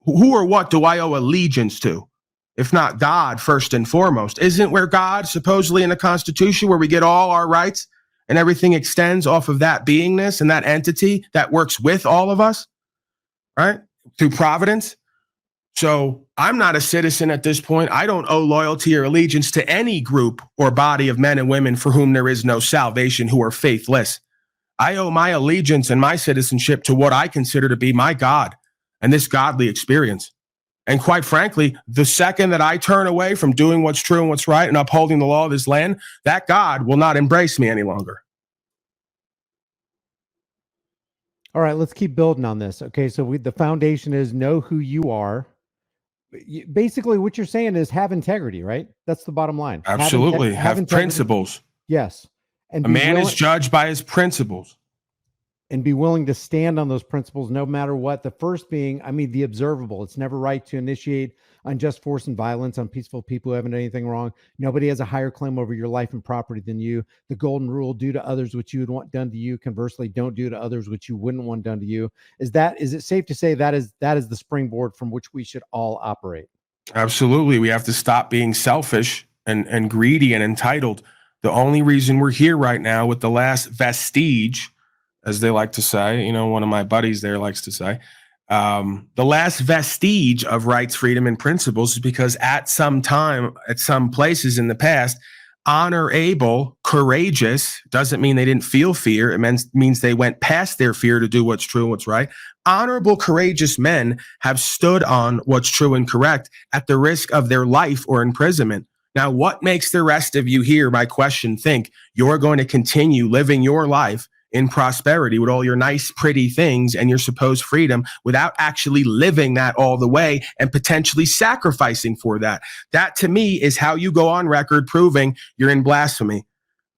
Who or what do I owe allegiance to? If not God, first and foremost. Isn't where God, supposedly in the Constitution, where we get all our rights and everything extends off of that beingness and that entity that works with all of us, right? Through providence. So I'm not a citizen at this point. I don't owe loyalty or allegiance to any group or body of men and women for whom there is no salvation, who are faithless. I owe my allegiance and my citizenship to what I consider to be my God and this godly experience. And quite frankly, the second that I turn away from doing what's true and what's right and upholding the law of this land, that God will not embrace me any longer. All right, let's keep building on this. Okay, so the foundation is know who you are. Basically, what you're saying is have integrity, right? That's the bottom line. Absolutely. Have principles. Yes. And a man is judged by his principles. And be willing to stand on those principles no matter what. The first being, the observable. It's never right to initiate unjust force and violence on peaceful people who haven't done anything wrong. Nobody has a higher claim over your life and property than you. The golden rule, do to others what you would want done to you. Conversely, don't do to others what you wouldn't want done to you. Is it safe to say that is the springboard from which we should all operate? Absolutely. We have to stop being selfish and greedy and entitled. The only reason we're here right now with the last vestige, as they like to say, one of my buddies there likes to say, the last vestige of rights, freedom, and principles is because at some time, at some places in the past, honorable courageous doesn't mean they didn't feel fear. It means they went past their fear to do what's true and what's right. Honorable, courageous men have stood on what's true and correct at the risk of their life or imprisonment. Now, what makes the rest of you here, my question, think you're going to continue living your life in prosperity with all your nice, pretty things and your supposed freedom without actually living that all the way and potentially sacrificing for that? That, to me, is how you go on record proving you're in blasphemy,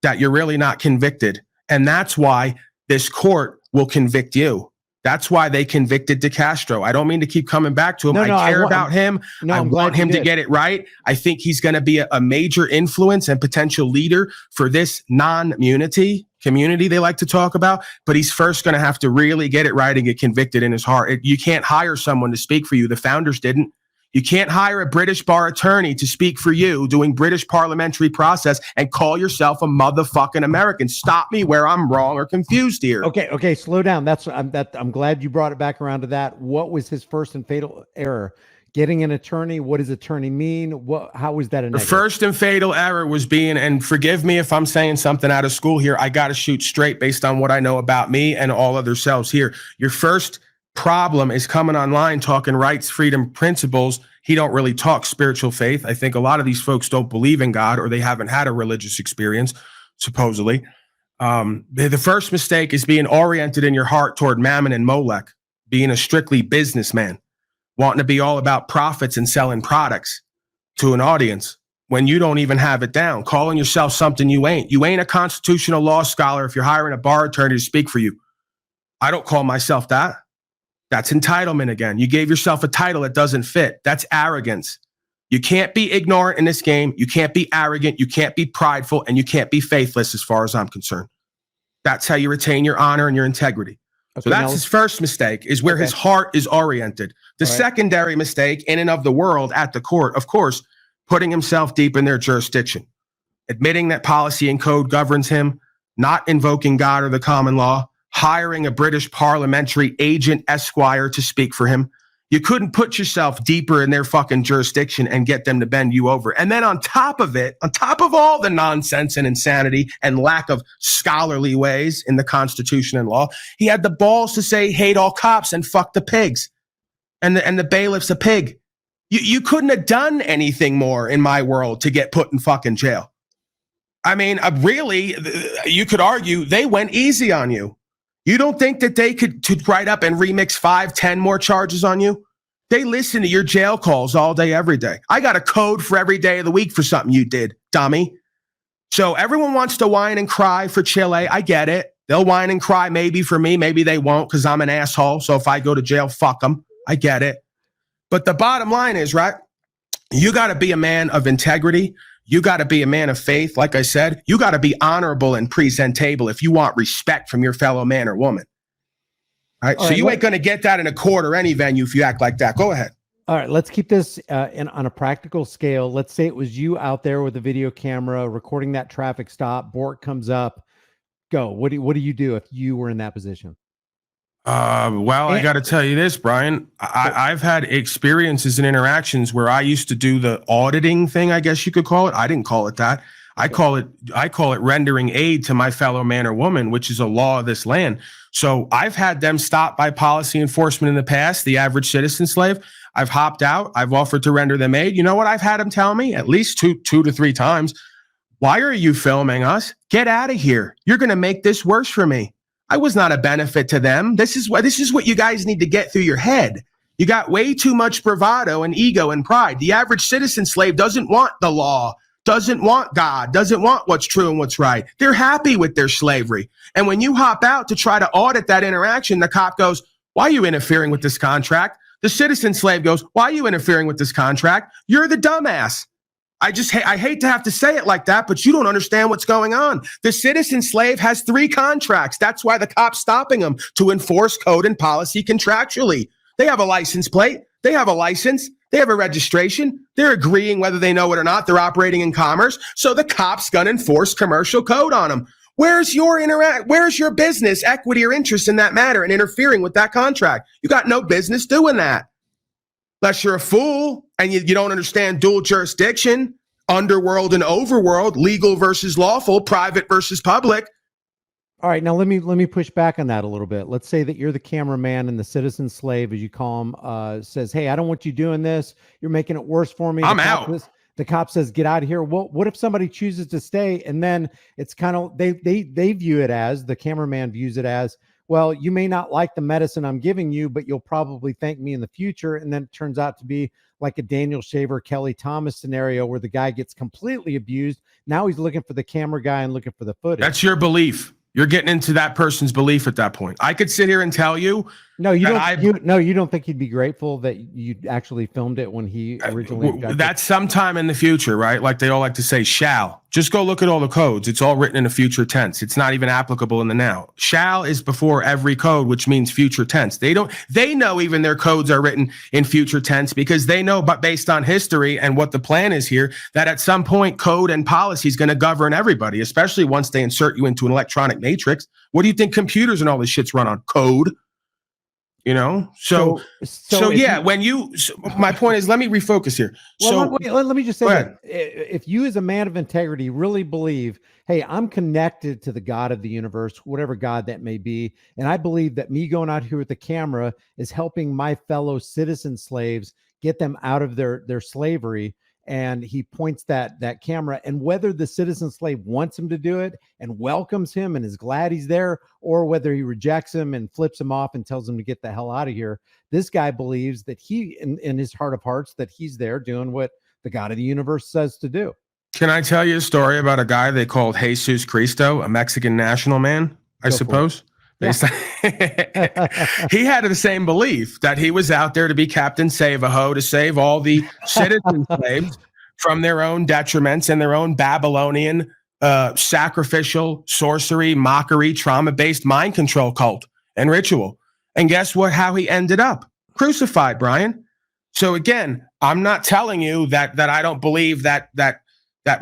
that you're really not convicted. And that's why this court will convict you. That's why they convicted DeCastro. I don't mean to keep coming back to him. I care about him. I want him to get it right. I think he's going to be a major influence and potential leader for this non-immunity community they like to talk about. But he's first going to have to really get it right and get convicted in his heart. You can't hire someone to speak for you. The founders didn't. You can't hire a British bar attorney to speak for you doing British parliamentary process and call yourself a motherfucking American. Stop me where I'm wrong or confused here. Okay, slow down. I'm glad you brought it back around to that. What was his first and fatal error? Getting an attorney. What does attorney mean? How was that a negative? The first and fatal error was being, and forgive me if I'm saying something out of school here, I got to shoot straight based on what I know about me and all other selves here. Your first problem is coming online talking rights, freedom, principles. He don't really talk spiritual faith. I think a lot of these folks don't believe in God, or they haven't had a religious experience, supposedly. The first mistake is being oriented in your heart toward Mammon and Molech, being a strictly businessman, wanting to be all about profits and selling products to an audience when you don't even have it down, calling yourself something you ain't. You ain't a constitutional law scholar if you're hiring a bar attorney to speak for you. I don't call myself that. That's entitlement again. You gave yourself a title that doesn't fit. That's arrogance. You can't be ignorant in this game. You can't be arrogant. You can't be prideful, and you can't be faithless as far as I'm concerned. That's how you retain your honor and your integrity. Okay, so that's his first mistake, is where his heart is oriented. The secondary mistake in and of the world at the court, of course, putting himself deep in their jurisdiction, admitting that policy and code governs him, not invoking God or the common law, hiring a British parliamentary agent esquire to speak for him. You couldn't put yourself deeper in their fucking jurisdiction and get them to bend you over. And then on top of it, on top of all the nonsense and insanity and lack of scholarly ways in the Constitution and law, he had the balls to say, hate all cops and fuck the pigs. And the bailiff's a pig. You couldn't have done anything more in my world to get put in fucking jail. I mean, really, you could argue they went easy on you. You don't think that they could write up and remix 5, 10 more charges on you? They listen to your jail calls all day, every day. I got a code for every day of the week for something you did, dummy. So everyone wants to whine and cry for Chile. I get it. They'll whine and cry maybe for me. Maybe they won't because I'm an asshole. So if I go to jail, fuck them. I get it. But the bottom line is, right, you got to be a man of integrity. You got to be a man of faith. Like I said, you got to be honorable and presentable if you want respect from your fellow man or woman. All right. So you ain't going to get that in a court or any venue if you act like that. Go ahead. All right. Let's keep this on a practical scale. Let's say it was you out there with a video camera recording that traffic stop. Bork comes up. Go. What do you do if you were in that position? I got to tell you this, Brian. I've had experiences and interactions where I used to do the auditing thing, I guess you could call it. I didn't call it that. I call it rendering aid to my fellow man or woman, which is a law of this land. So I've had them stopped by policy enforcement in the past, the average citizen slave. I've hopped out. I've offered to render them aid. You know what I've had them tell me at least two to three times? Why are you filming us? Get out of here. You're going to make this worse for me. I was not a benefit to them. This is what you guys need to get through your head. You got way too much bravado and ego and pride. The average citizen slave doesn't want the law, doesn't want God, doesn't want what's true and what's right. They're happy with their slavery. And when you hop out to try to audit that interaction, the cop goes, why are you interfering with this contract? The citizen slave goes, why are you interfering with this contract? You're the dumbass. I hate to have to say it like that, but you don't understand what's going on. The citizen slave has 3 contracts. That's why the cop's stopping them, to enforce code and policy contractually. They have a license plate. They have a license. They have a registration. They're agreeing whether they know it or not. They're operating in commerce. So the cop's going to enforce commercial code on them. Where's your business, equity, or interest in that matter and interfering with that contract? You got no business doing that. Unless you're a fool and you don't understand dual jurisdiction, underworld and overworld, legal versus lawful, private versus public. All right, now let me push back on that a little bit. Let's say that you're the cameraman and the citizen slave, as you call him, says, "Hey, I don't want you doing this. You're making it worse for me." I'm out. The cop says, "Get out of here." Well, what if somebody chooses to stay? And then it's kind of they view it as, the cameraman views it as, well, you may not like the medicine I'm giving you, but you'll probably thank me in the future. And then it turns out to be like a Daniel Shaver, Kelly Thomas scenario where the guy gets completely abused. Now he's looking for the camera guy and looking for the footage. That's your belief. You're getting into that person's belief at that point. I could sit here and tell you. No, you don't think he'd be grateful that you actually filmed it when he originally. That's sometime in the future, right? Like they all like to say, shall. Just go look at all the codes. It's all written in a future tense. It's not even applicable in the now. Shall is before every code, which means future tense. They know even their codes are written in future tense because they know, but based on history and what the plan is here, that at some point code and policy is going to govern everybody, especially once they insert you into an electronic matrix. What do you think computers and all this shit's run on? Code. You know, so yeah, my point is, let me refocus here. Well, let me just say that if you as a man of integrity really believe, hey, I'm connected to the God of the universe, whatever God that may be, and I believe that me going out here with the camera is helping my fellow citizen slaves get them out of their slavery. And he points that camera, and whether the citizen slave wants him to do it and welcomes him and is glad he's there, or whether he rejects him and flips him off and tells him to get the hell out of here, this guy believes that he, in his heart of hearts, that he's there doing what the God of the universe says to do. Can I tell you a story about a guy they called Jesus Cristo, a Mexican national man, I suppose? Yeah. He had the same belief that he was out there to be Captain Save-A-Ho, to save all the citizen slaves from their own detriments and their own Babylonian sacrificial, sorcery, mockery, trauma-based mind control cult and ritual. And guess what? How he ended up? Crucified, Brian. So again, I'm not telling you that I don't believe that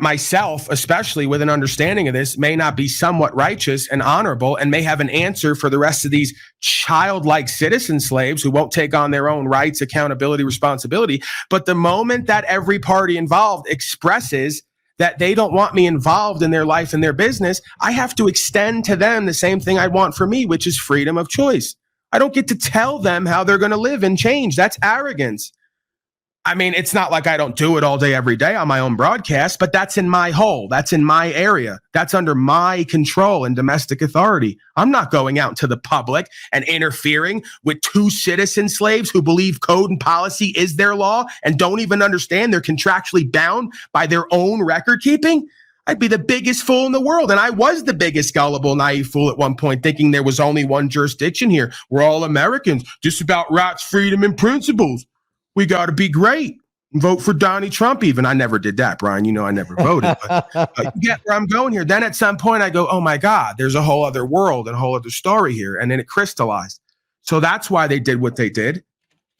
myself, especially with an understanding of this, may not be somewhat righteous and honorable and may have an answer for the rest of these childlike citizen slaves who won't take on their own rights, accountability, responsibility. But the moment that every party involved expresses that they don't want me involved in their life and their business, I have to extend to them the same thing I want for me, which is freedom of choice. I don't get to tell them how they're going to live and change. That's arrogance. I mean, it's not like I don't do it all day, every day on my own broadcast, but that's in my hole. That's in my area. That's under my control and domestic authority. I'm not going out into the public and interfering with two citizen slaves who believe code and policy is their law and don't even understand they're contractually bound by their own record keeping. I'd be the biggest fool in the world. And I was the biggest gullible, naive fool at one point, thinking there was only one jurisdiction here. We're all Americans, just about rights, freedom, and principles. We got to be great. Vote for Donnie Trump even. I never did that, Brian. You know I never voted. But you get where I'm going here. Then at some point I go, oh my God, there's a whole other world and a whole other story here. And then it crystallized. So that's why they did what they did,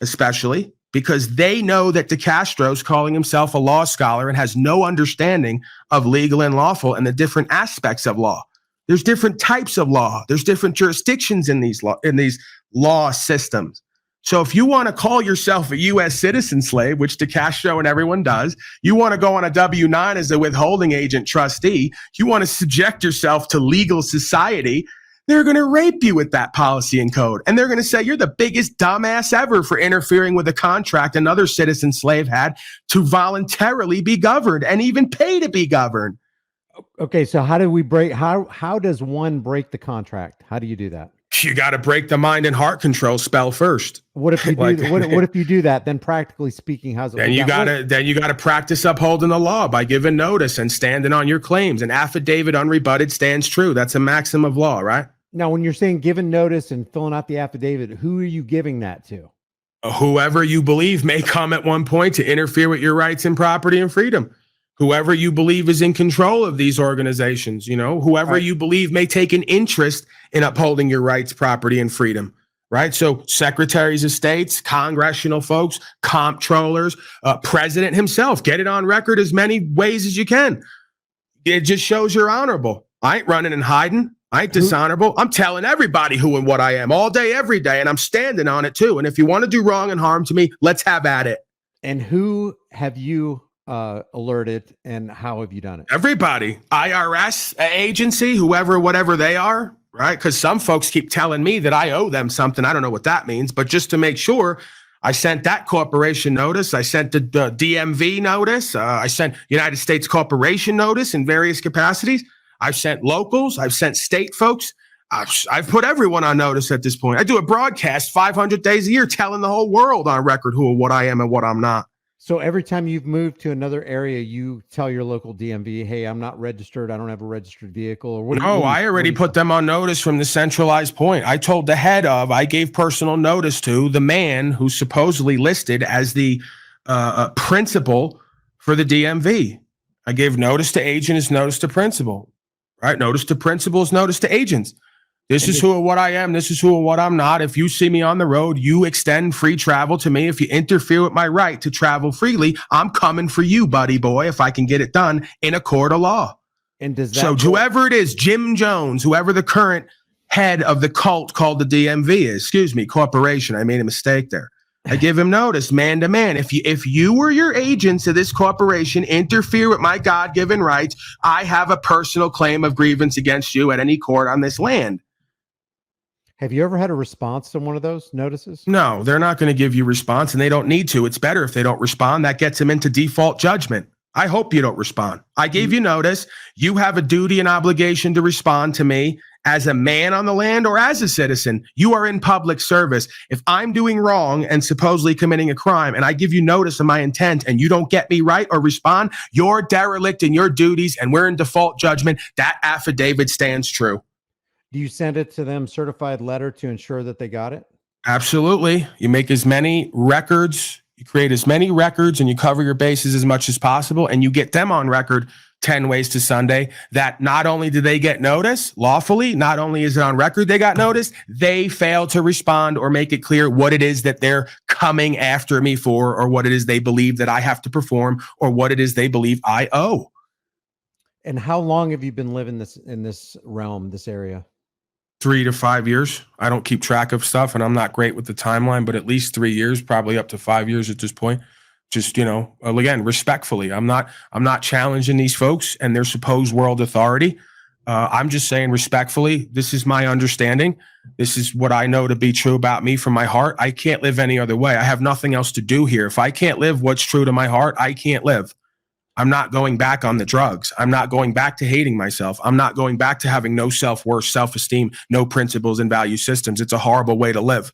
especially because they know that DeCastro's calling himself a law scholar and has no understanding of legal and lawful and the different aspects of law. There's different types of law. There's different jurisdictions in these law systems. So if you want to call yourself a U.S. citizen slave, which DeCastro and everyone does, you want to go on a W-9 as a withholding agent trustee, you want to subject yourself to legal society, they're going to rape you with that policy and code. And they're going to say you're the biggest dumbass ever for interfering with a contract another citizen slave had to voluntarily be governed and even pay to be governed. Okay, so how does one break the contract? How do you do that? You got to break the mind and heart control spell first. What if you do? What if you do that? Then, practically speaking, how's it? Then you gotta practice upholding the law by giving notice and standing on your claims. An affidavit unrebutted stands true. That's a maxim of law, right? Now, when you're saying giving notice and filling out the affidavit, who are you giving that to? Whoever you believe may come at one point to interfere with your rights and property and freedom. Whoever you believe is in control of these organizations, whoever you believe may take an interest in upholding your rights, property, and freedom, right? So secretaries of states, congressional folks, comptrollers, president himself, get it on record as many ways as you can. It just shows you're honorable. I ain't running and hiding. I ain't dishonorable. I'm telling everybody who and what I am all day, every day, and I'm standing on it too. And if you want to do wrong and harm to me, let's have at it. And who have you alerted, and how have you done it? Everybody, IRS agency, whoever, whatever they are, right? Because some folks keep telling me that I owe them something. I don't know what that means, but just to make sure, I sent that corporation notice. I sent the DMV notice. I sent United States Corporation notice in various capacities. I've sent locals. I've sent state folks. I've put everyone on notice at this point. I do a broadcast 500 days a year telling the whole world on record who and what I am and what I'm not. So every time you've moved to another area, you tell your local DMV, hey, I'm not registered. I don't have a registered vehicle. Or what? No, I already put them on notice from the centralized point. I told the head of, I gave personal notice to the man who's supposedly listed as the principal for the DMV. I gave notice to agent is notice to principal, right? Notice to principal is notice to agents. This is who and what I am. This is who and what I'm not. If you see me on the road, you extend free travel to me. If you interfere with my right to travel freely, I'm coming for you, buddy boy, if I can get it done in a court of law. And does that so whoever it is, Jim Jones, whoever the current head of the cult called the DMV is, excuse me, corporation, I made a mistake there. I give him notice, man to man. If you or your agents of this corporation interfere with my God-given rights, I have a personal claim of grievance against you at any court on this land. Have you ever had a response to one of those notices? No, they're not going to give you response, and they don't need to. It's better if they don't respond. That gets them into default judgment. I hope you don't respond. I gave you notice. You have a duty and obligation to respond to me as a man on the land or as a citizen. You are in public service. If I'm doing wrong and supposedly committing a crime and I give you notice of my intent and you don't get me right or respond, you're derelict in your duties and we're in default judgment. That affidavit stands true. Do you send it to them certified letter to ensure that they got it? Absolutely. You make as many records, you create as many records, and you cover your bases as much as possible, and you get them on record 10 ways to Sunday that not only do they get notice lawfully, not only is it on record they got notice, they fail to respond or make it clear what it is that they're coming after me for, or what it is they believe that I have to perform, or what it is they believe I owe. And how long have you been living in this realm, this area? 3 to 5 years. I don't keep track of stuff and I'm not great with the timeline, but at least 3 years, probably up to 5 years at this point. Just, again, respectfully, I'm not challenging these folks and their supposed world authority. I'm just saying respectfully, this is my understanding. This is what I know to be true about me from my heart. I can't live any other way. I have nothing else to do here. If I can't live what's true to my heart, I can't live. I'm not going back on the drugs. I'm not going back to hating myself. I'm not going back to having no self-worth, self-esteem, no principles and value systems. It's a horrible way to live.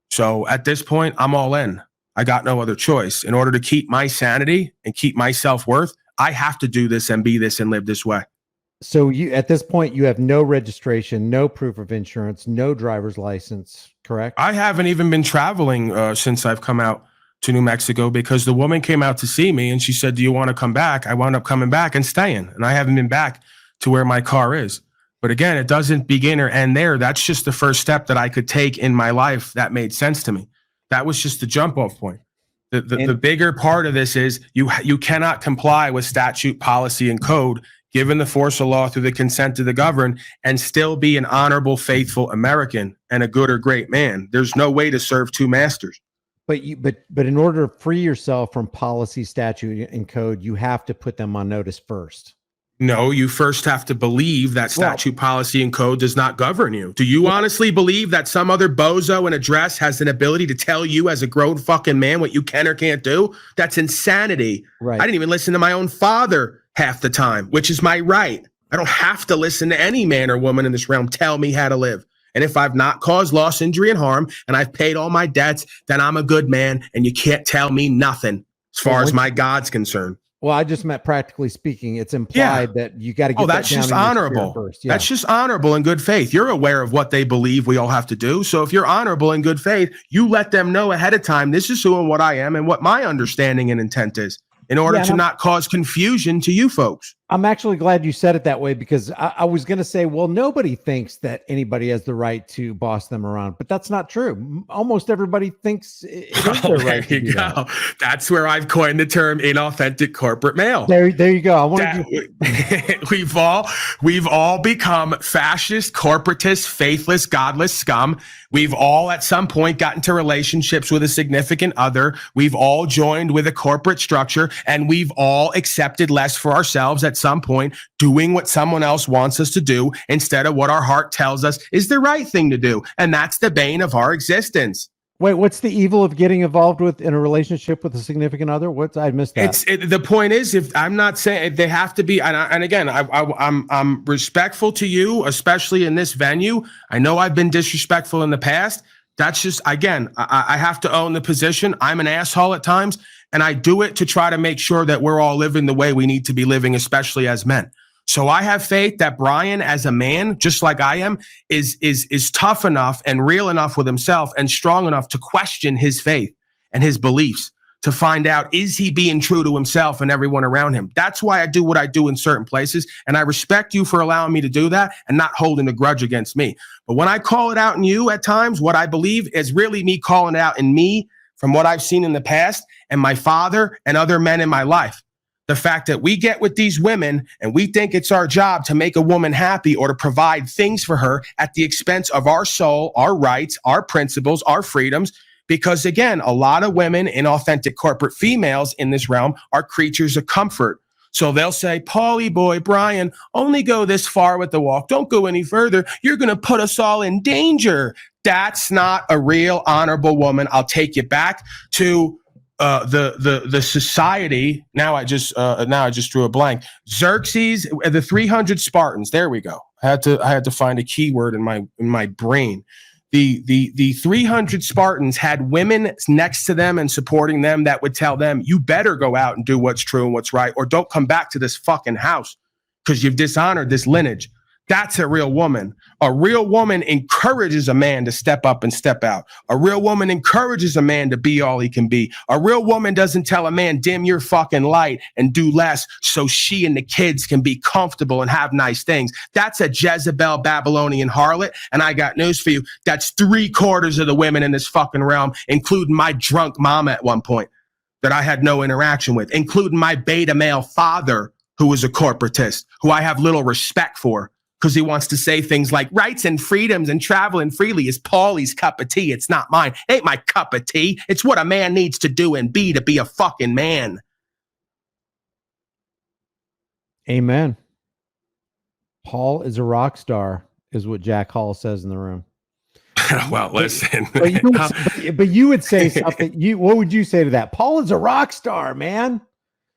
So at this point, I'm all in. I got no other choice. In order to keep my sanity and keep my self-worth, I have to do this and be this and live this way. So at this point, you have no registration, no proof of insurance, no driver's license, correct? I haven't even been traveling since I've come out to New Mexico, because the woman came out to see me and she said, do you want to come back? I wound up coming back and staying, and I haven't been back to where my car is. But again, it doesn't begin or end there. That's just the first step that I could take in my life that made sense to me. That was just the jump off point. The bigger part of this is you cannot comply with statute, policy, and code given the force of law through the consent of the governed and still be an honorable, faithful American and a good or great man. There's no way to serve two masters. But in order to free yourself from policy, statute, and code, you have to put them on notice first. No, you first have to believe that statute, policy, and code does not govern you. Do you honestly believe that some other bozo in a dress has an ability to tell you as a grown fucking man what you can or can't do? That's insanity. Right. I didn't even listen to my own father half the time, which is my right. I don't have to listen to any man or woman in this realm tell me how to live. And if I've not caused loss, injury, and harm, and I've paid all my debts, then I'm a good man, and you can't tell me nothing as far as my God's concerned. Well, I just meant practically speaking. It's implied that you got to get that's just honorable. First. Yeah. That's just honorable and good faith. You're aware of what they believe we all have to do. So if you're honorable and good faith, you let them know ahead of time, this is who and what I am and what my understanding and intent is in order to not cause confusion to you folks. I'm actually glad you said it that way, because I was going to say, well, nobody thinks that anybody has the right to boss them around, but that's not true. Almost everybody thinks it is their right to do that. That's where I've coined the term inauthentic corporate male. There you go. I wanted We've all become fascist, corporatist, faithless, godless scum. We've all at some point gotten to relationships with a significant other. We've all joined with a corporate structure, and we've all accepted less for ourselves at some point, doing what someone else wants us to do instead of what our heart tells us is the right thing to do. And that's the bane of our existence. Wait, what's the evil of getting involved in a relationship with a significant other? I missed that. The point is, if I'm not saying they have to be, and again, I'm respectful to you, especially in this venue. I know I've been disrespectful in the past. That's just, again, I have to own the position. I'm an asshole at times, and I do it to try to make sure that we're all living the way we need to be living, especially as men. So I have faith that Brian, as a man, just like I am, is tough enough and real enough with himself and strong enough to question his faith and his beliefs, to find out, is he being true to himself and everyone around him? That's why I do what I do in certain places. And I respect you for allowing me to do that and not holding a grudge against me. But when I call it out in you at times, what I believe is really me calling it out in me from what I've seen in the past and my father and other men in my life. The fact that we get with these women and we think it's our job to make a woman happy or to provide things for her at the expense of our soul, our rights, our principles, our freedoms. Because again, a lot of women, inauthentic corporate females in this realm, are creatures of comfort. So they'll say, Paulie boy, Brian, only go this far with the walk. Don't go any further. You're going to put us all in danger. That's not a real honorable woman. I'll take you back to the society. Now I just drew a blank. Xerxes, the 300 Spartans. There we go. I had to find a keyword in my brain. The 300 Spartans had women next to them and supporting them that would tell them, you better go out and do what's true and what's right, or don't come back to this fucking house because you've dishonored this lineage. That's a real woman. A real woman encourages a man to step up and step out. A real woman encourages a man to be all he can be. A real woman doesn't tell a man, dim your fucking light and do less so she and the kids can be comfortable and have nice things. That's a Jezebel Babylonian harlot. And I got news for you. That's 3/4 of the women in this fucking realm, including my drunk mama at one point that I had no interaction with, including my beta male father, who was a corporatist, who I have little respect for, because he wants to say things like rights and freedoms and traveling freely is Paulie's cup of tea. It's not mine. It ain't my cup of tea. It's what a man needs to do and be to be a fucking man. Amen. Paul is a rock star, is what Jack Hall says in the room. Well, listen. But you would say something. What would you say to that? Paul is a rock star, man.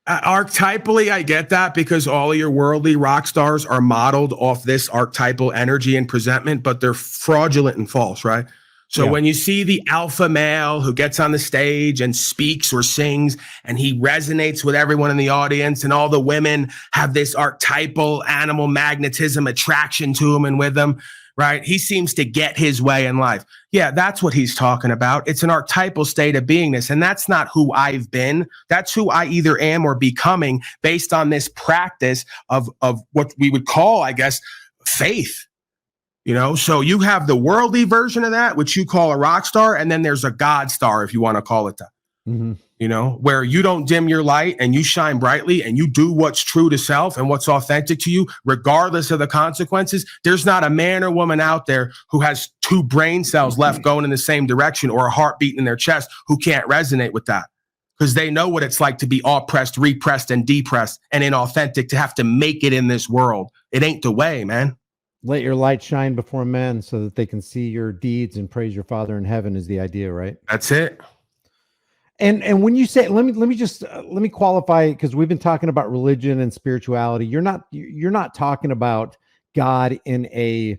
Archetypally, I get that, because all of your worldly rock stars are modeled off this archetypal energy and presentment, but they're fraudulent and false, right? So when you see the alpha male who gets on the stage and speaks or sings and he resonates with everyone in the audience, and all the women have this archetypal animal magnetism attraction to him and with them, right? He seems to get his way in life. Yeah, that's what he's talking about. It's an archetypal state of beingness, and that's not who I've been. That's who I either am or becoming based on this practice of what we would call, I guess, faith. You know, so you have the worldly version of that, which you call a rock star, and then there's a God star, if you want to call it that. Mm-hmm. You know, where you don't dim your light and you shine brightly and you do what's true to self and what's authentic to you, regardless of the consequences. There's not a man or woman out there who has 2 brain cells left going in the same direction, or a heart beating in their chest, who can't resonate with that, because they know what it's like to be oppressed, repressed, and depressed and inauthentic, to have to make it in this world. It ain't the way, man. Let your light shine before men so that they can see your deeds and praise your Father in heaven is the idea, right? That's it. And when you say, let me qualify, because we've been talking about religion and spirituality. You're not talking about God in a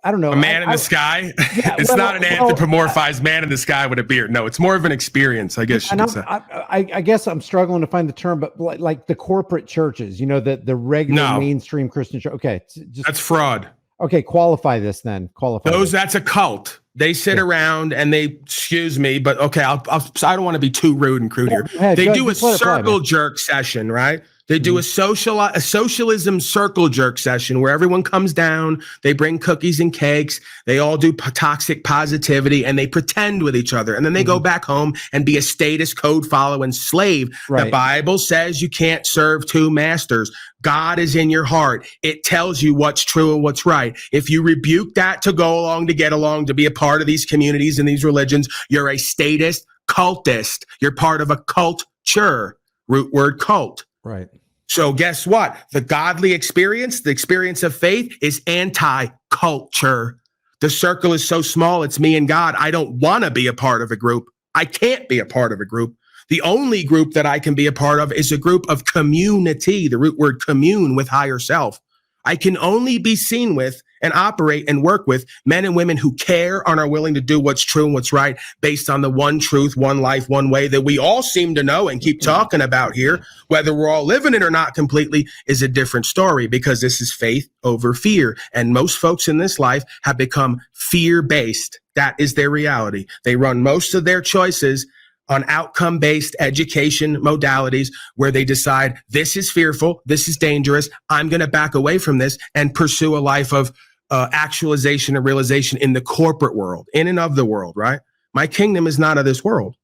I don't know, a man in the sky. Yeah, it's not an anthropomorphized man in the sky with a beard. No, it's more of an experience, I guess you could say. I guess I'm struggling to find the term, but like the corporate churches, you know, the regular mainstream Christian church. Okay, that's fraud. Okay, qualify this then. Qualify those. This. That's a cult. They sit around and they, excuse me, but okay, I don't want to be too rude and crude here. They do a circle jerk session, right? They do a socialism circle jerk session where everyone comes down, they bring cookies and cakes, they all do toxic positivity, and they pretend with each other. And then they go back home and be a status code following slave. Right. The Bible says you can't serve two masters. God is in your heart. It tells you what's true and what's right. If you rebuke that to go along, to get along, to be a part of these communities and these religions, you're a statist cultist. You're part of a culture, root word cult. Right. So guess what? The godly experience, the experience of faith, is anti-culture. The circle is so small, it's me and God. I don't want to be a part of a group. I can't be a part of a group. The only group that I can be a part of is a group of community, the root word commune, with higher self. I can only be seen with and operate and work with men and women who care and are willing to do what's true and what's right based on the one truth, one life, one way that we all seem to know and keep talking about here. Whether we're all living it or not completely is a different story, because this is faith over fear. And most folks in this life have become fear-based. That is their reality. They run most of their choices on outcome-based education modalities where they decide this is fearful, this is dangerous, I'm going to back away from this and pursue a life of actualization and realization in the corporate world, in and of the world, right? My kingdom is not of this world.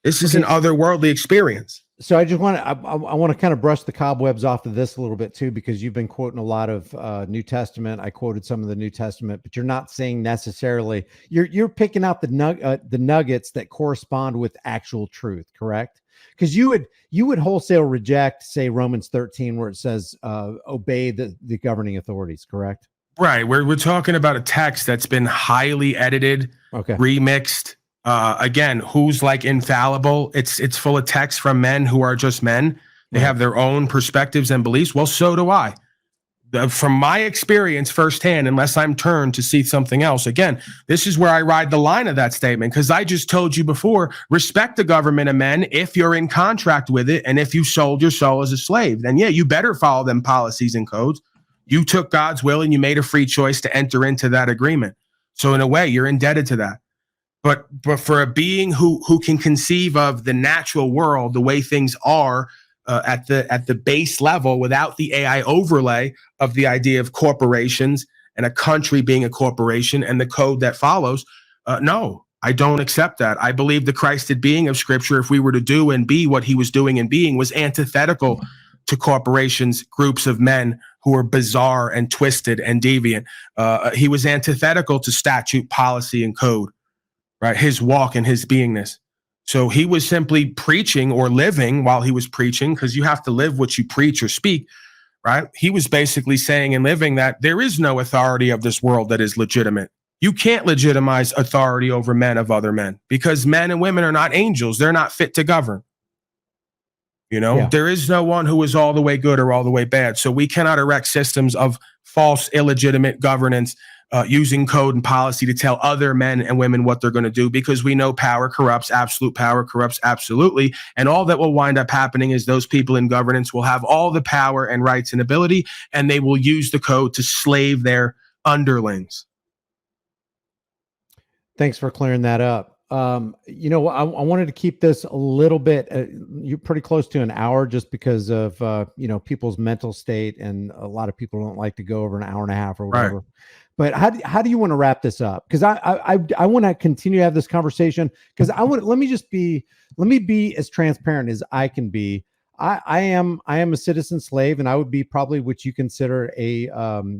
This is an otherworldly experience. So I just want to, I want to kind of brush the cobwebs off of this a little bit too, because you've been quoting a lot of New Testament. I quoted some of the New Testament, but you're not saying necessarily, you're picking out the nuggets that correspond with actual truth, correct? Because you would wholesale reject, say, Romans 13, where it says obey the governing authorities, correct? Right. We're talking about a text that's been highly edited, remixed. Again, who's like infallible? It's full of text from men who are just men. They have their own perspectives and beliefs. Well, so do I. From my experience firsthand, unless I'm turned to see something else. Again, this is where I ride the line of that statement, because I just told you before, respect the government of men if you're in contract with it, and if you sold your soul as a slave, then yeah, you better follow them policies and codes. You took God's will and you made a free choice to enter into that agreement. So in a way, you're indebted to that. But for a being who can conceive of the natural world, the way things are at the base level, without the AI overlay of the idea of corporations and a country being a corporation and the code that follows, no, I don't accept that. I believe the Christed being of Scripture, if we were to do and be what he was doing and being, was antithetical to corporations, groups of men who are bizarre and twisted and deviant. He was antithetical to statute, policy, and code, right? His walk and his beingness. So he was simply preaching or living while he was preaching, because you have to live what you preach or speak, right? He was basically saying and living that there is no authority of this world that is legitimate. You can't legitimize authority over men of other men, because men and women are not angels. They're not fit to govern. You know, there is no one who is all the way good or all the way bad. So we cannot erect systems of false, illegitimate governance using code and policy to tell other men and women what they're going to do, because we know power corrupts, absolute power corrupts absolutely. And all that will wind up happening is those people in governance will have all the power and rights and ability, and they will use the code to slave their underlings. Thanks for clearing that up. You know, I wanted to keep this a little bit, you're pretty close to an hour, just because of, you know, people's mental state. And a lot of people don't like to go over an hour and a half or whatever. Right. But how do you want to wrap this up? Because I want to continue to have this conversation, because let me be as transparent as I can be. I am a citizen slave, and I would be probably what you consider a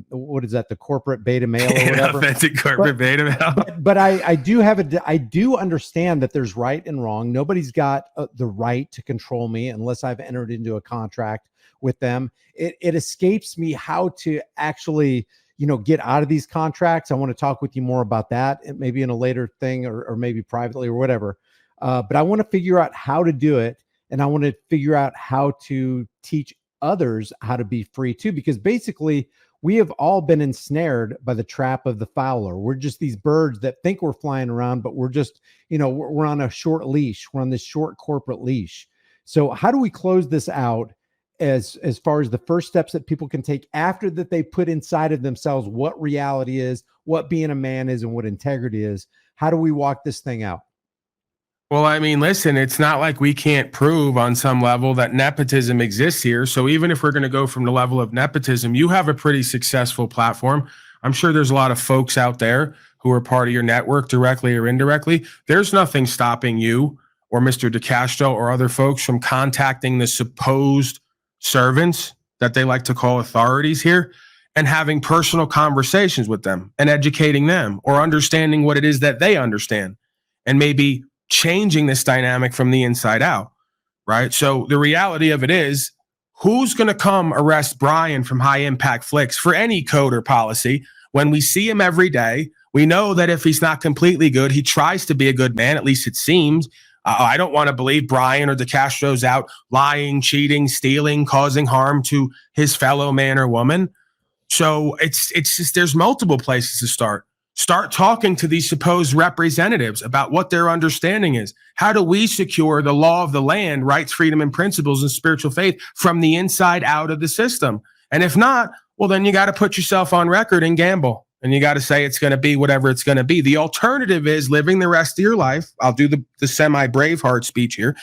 what is that, the corporate beta male or whatever? Authentic corporate beta male. But I do understand that there's right and wrong. Nobody's got the right to control me unless I've entered into a contract with them. It escapes me how to actually, you know, get out of these contracts. I want to talk with you more about that, maybe in a later thing, or maybe privately or whatever. But I want to figure out how to do it. And I want to figure out how to teach others how to be free too, because basically we have all been ensnared by the trap of the fowler. We're just these birds that think we're flying around, but we're just, you know, we're on a short leash. We're on this short corporate leash. So how do we close this out as far as the first steps that people can take after that they put inside of themselves what reality is, what being a man is, and what integrity is. How do we walk this thing out? Well, I mean, listen, it's not like we can't prove on some level that nepotism exists here. So even if we're going to go from the level of nepotism, you have a pretty successful platform. I'm sure there's a lot of folks out there who are part of your network directly or indirectly. There's nothing stopping you or Mr. DeCastro or other folks from contacting the supposed servants that they like to call authorities here and having personal conversations with them and educating them or understanding what it is that they understand and maybe changing this dynamic from the inside out, right? So the reality of it is, who's going to come arrest Brian from High Impact Flicks for any code or policy when we see him every day? We know that if he's not completely good, he tries to be a good man, at least it seems. I don't want to believe Brian or DeCastro's out lying, cheating, stealing, causing harm to his fellow man or woman. So it's just, there's multiple places to start. Start talking to these supposed representatives about what their understanding is. How do we secure the law of the land, rights, freedom, and principles and spiritual faith from the inside out of the system? And if not, well, then you got to put yourself on record and gamble. And you got to say it's going to be whatever it's going to be. The alternative is living the rest of your life. I'll do the semi-Braveheart speech here.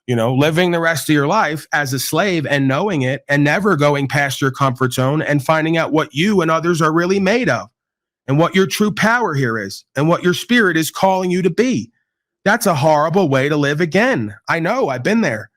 You know, living the rest of your life as a slave and knowing it and never going past your comfort zone and finding out what you and others are really made of and what your true power here is and what your spirit is calling you to be. That's a horrible way to live again. I know, I've been there.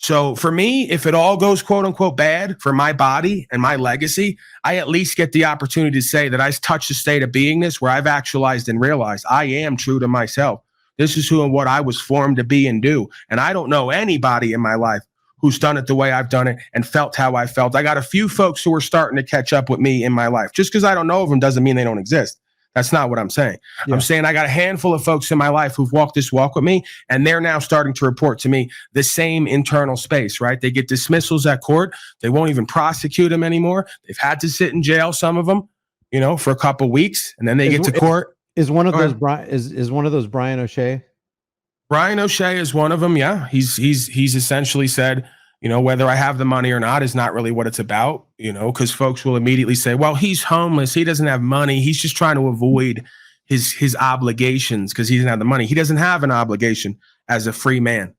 So for me, if it all goes quote unquote bad for my body and my legacy, I at least get the opportunity to say that I touched a state of beingness where I've actualized and realized I am true to myself. This is who and what I was formed to be and do. And I don't know anybody in my life who's done it the way I've done it and felt how I felt. I got a few folks who are starting to catch up with me in my life. Just because I don't know of them doesn't mean they don't exist. That's not what I'm saying. Yeah. I'm saying I got a handful of folks in my life who've walked this walk with me, and they're now starting to report to me the same internal space, right? They get dismissals at court. They won't even prosecute them anymore. They've had to sit in jail, some of them, you know, for a couple of weeks, and then they get to court. Is one of those is one of those Brian O'Shea? Brian O'Shea is one of them. Yeah, he's essentially said, you know, whether I have the money or not is not really what it's about, you know, because folks will immediately say, well, he's homeless. He doesn't have money. He's just trying to avoid his obligations because he doesn't have the money. He doesn't have an obligation as a free man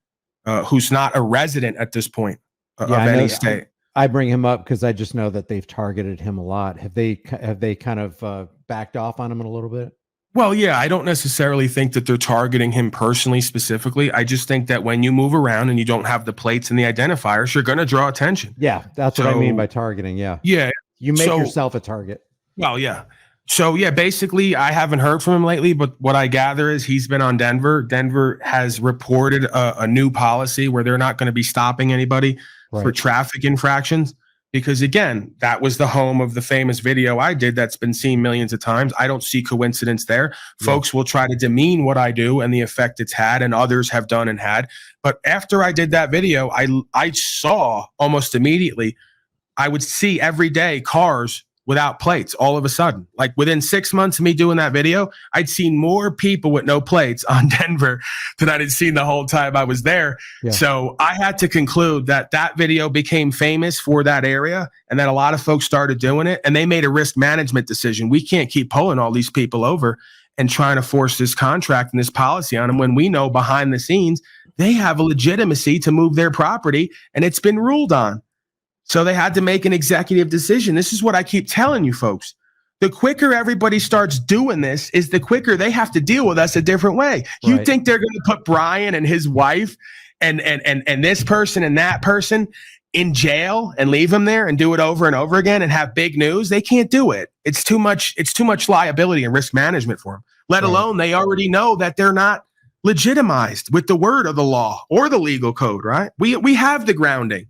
who's not a resident at this point of any state. I bring him up because I just know that they've targeted him a lot. Have they kind of backed off on him a little bit? Well, yeah, I don't necessarily think that they're targeting him personally, specifically. I just think that when you move around and you don't have the plates and the identifiers, you're going to draw attention. Yeah, that's what I mean by targeting. Yeah. Yeah. You make yourself a target. Well, yeah. So, yeah, basically, I haven't heard from him lately, but what I gather is he's been on Denver. Denver has reported a new policy where they're not going to be stopping anybody for traffic infractions. Because, again, that was the home of the famous video I did that's been seen millions of times. I don't see coincidence there. Yeah. Folks will try to demean what I do and the effect it's had, and others have done and had. But after I did that video, I saw almost immediately, I would see every day cars without plates all of a sudden. Like within 6 months of me doing that video, I'd seen more people with no plates on Denver than I had seen the whole time I was there. Yeah. So I had to conclude that that video became famous for that area and that a lot of folks started doing it, and they made a risk management decision. We can't keep pulling all these people over and trying to force this contract and this policy on them when we know behind the scenes they have a legitimacy to move their property and it's been ruled on. So they had to make an executive decision. This is what I keep telling you folks. The quicker everybody starts doing this is the quicker they have to deal with us a different way. You think they're going to put Brian and his wife and this person and that person in jail and leave them there and do it over and over again and have big news? They can't do it. It's too much liability and risk management for them, let alone they already know that they're not legitimized with the word of the law or the legal code, right? We have the grounding.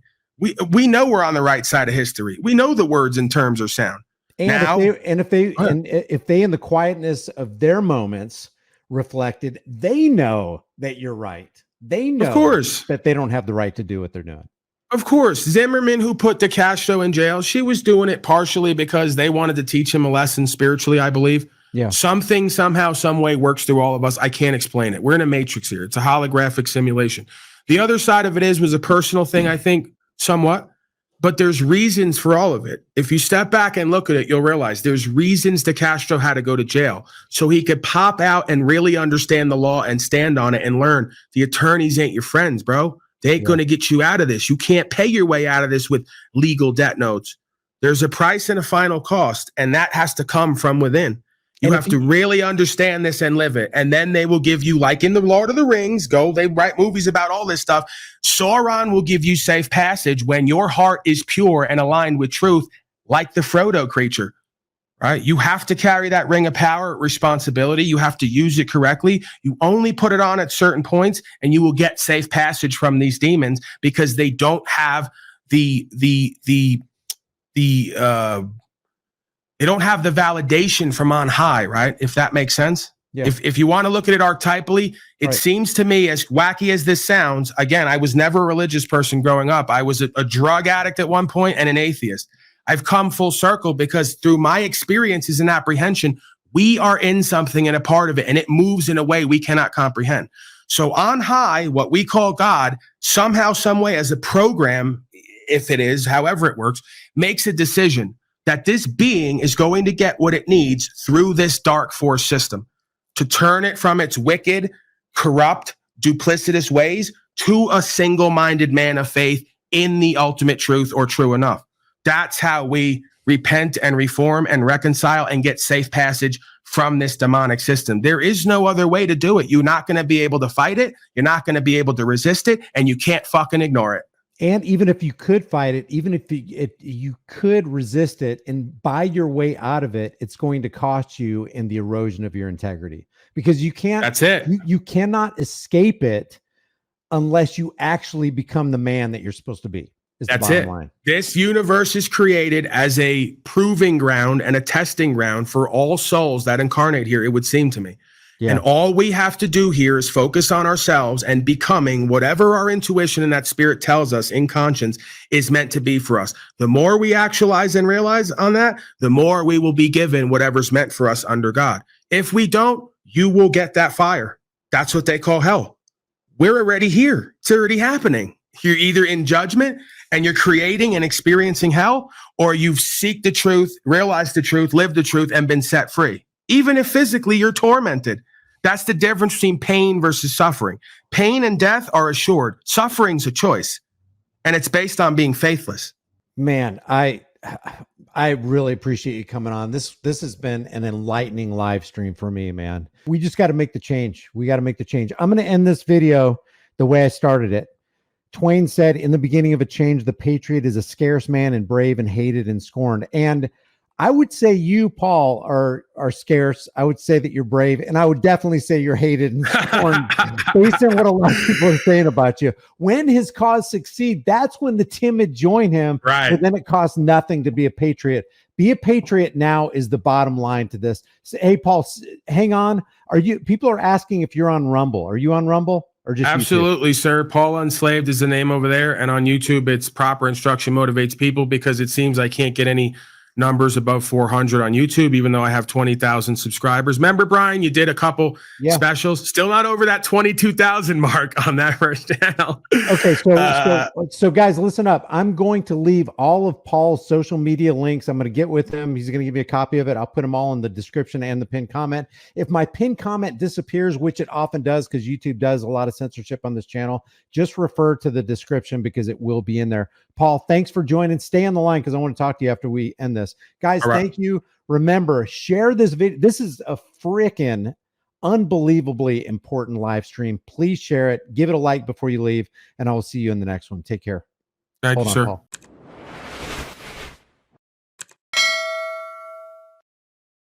We know we're on the right side of history. We know the words and terms are sound. And now, if they in the quietness of their moments reflected, they know that you're right. They know, of course, that they don't have the right to do what they're doing. Of course, Zimmerman, who put DeCastro in jail, she was doing it partially because they wanted to teach him a lesson spiritually, I believe. Yeah. Something somehow, some way works through all of us. I can't explain it. We're in a matrix here. It's a holographic simulation. The other side of it was a personal thing, I think. Somewhat, but there's reasons for all of it. If you step back and look at it, you'll realize there's reasons that Castro had to go to jail so he could pop out and really understand the law and stand on it and learn the attorneys ain't your friends, bro. They ain't going to get you out of this. You can't pay your way out of this with legal debt notes. There's a price and a final cost, and that has to come from within. You have to really understand this and live it. And then they will give you, like in the Lord of the Rings, they write movies about all this stuff. Sauron will give you safe passage when your heart is pure and aligned with truth, like the Frodo creature, right? You have to carry that ring of power responsibility. You have to use it correctly. You only put it on at certain points and you will get safe passage from these demons because they don't have they don't have the validation from on high, right? If that makes sense. Yeah. If you want to look at it archetypally, it seems to me, as wacky as this sounds, again, I was never a religious person growing up. I was a drug addict at one point and an atheist. I've come full circle because through my experiences and apprehension, we are in something and a part of it, and it moves in a way we cannot comprehend. So on high, what we call God, somehow, some way, as a program, if it is, however it works, makes a decision that this being is going to get what it needs through this dark force system to turn it from its wicked, corrupt, duplicitous ways to a single-minded man of faith in the ultimate truth or true enough. That's how we repent and reform and reconcile and get safe passage from this demonic system. There is no other way to do it. You're not going to be able to fight it. You're not going to be able to resist it, and you can't fucking ignore it. And even if you could fight it, even if you could resist it and buy your way out of it, it's going to cost you in the erosion of your integrity, because you can't. That's it. You cannot escape it unless you actually become the man that you're supposed to be. That's it. Line. This universe is created as a proving ground and a testing ground for all souls that incarnate here, it would seem to me. Yeah. And all we have to do here is focus on ourselves and becoming whatever our intuition and that spirit tells us in conscience is meant to be for us. The more we actualize and realize on that, the more we will be given whatever's meant for us under God. If we don't, you will get that fire. That's what they call hell. We're already here. It's already happening. You're either in judgment and you're creating and experiencing hell, or you've seeked the truth, realized the truth, lived the truth, and been set free. Even if physically you're tormented. That's the difference between pain versus suffering. Pain and death are assured. Suffering's a choice, and it's based on being faithless. Man, I really appreciate you coming on. This has been an enlightening live stream for me, man. We just got to make the change. We got to make the change. I'm going to end this video the way I started it. Twain said, in the beginning of a change, the patriot is a scarce man and brave and hated and scorned. And I would say you, Paul, are scarce. I would say that you're brave. And I would definitely say you're hated and scorned based on what a lot of people are saying about you. When his cause succeeds, that's when the timid join him. Right. But then it costs nothing to be a patriot. Be a patriot now is the bottom line to this. So, hey, Paul, hang on. People are asking if you're on Rumble. Are you on Rumble? Or just absolutely, YouTube? Sir. Paul Unslaved is the name over there. And on YouTube, it's Proper Instruction Motivates People, because it seems I can't get any numbers above 400 on YouTube, even though I have 20,000 subscribers. Remember, Brian, you did a couple specials. Still not over that 22,000 mark on that first channel. Okay, so guys, listen up. I'm going to leave all of Paul's social media links. I'm going to get with him. He's going to give me a copy of it. I'll put them all in the description and the pinned comment. If my pinned comment disappears, which it often does because YouTube does a lot of censorship on this channel, just refer to the description because it will be in there. Paul, thanks for joining. Stay on the line because I want to talk to you after we end this. Guys, thank you. Remember, share this video. This is a freaking unbelievably important live stream. Please share it. Give it a like before you leave, and I will see you in the next one. Take care. Thank you, sir. Paul.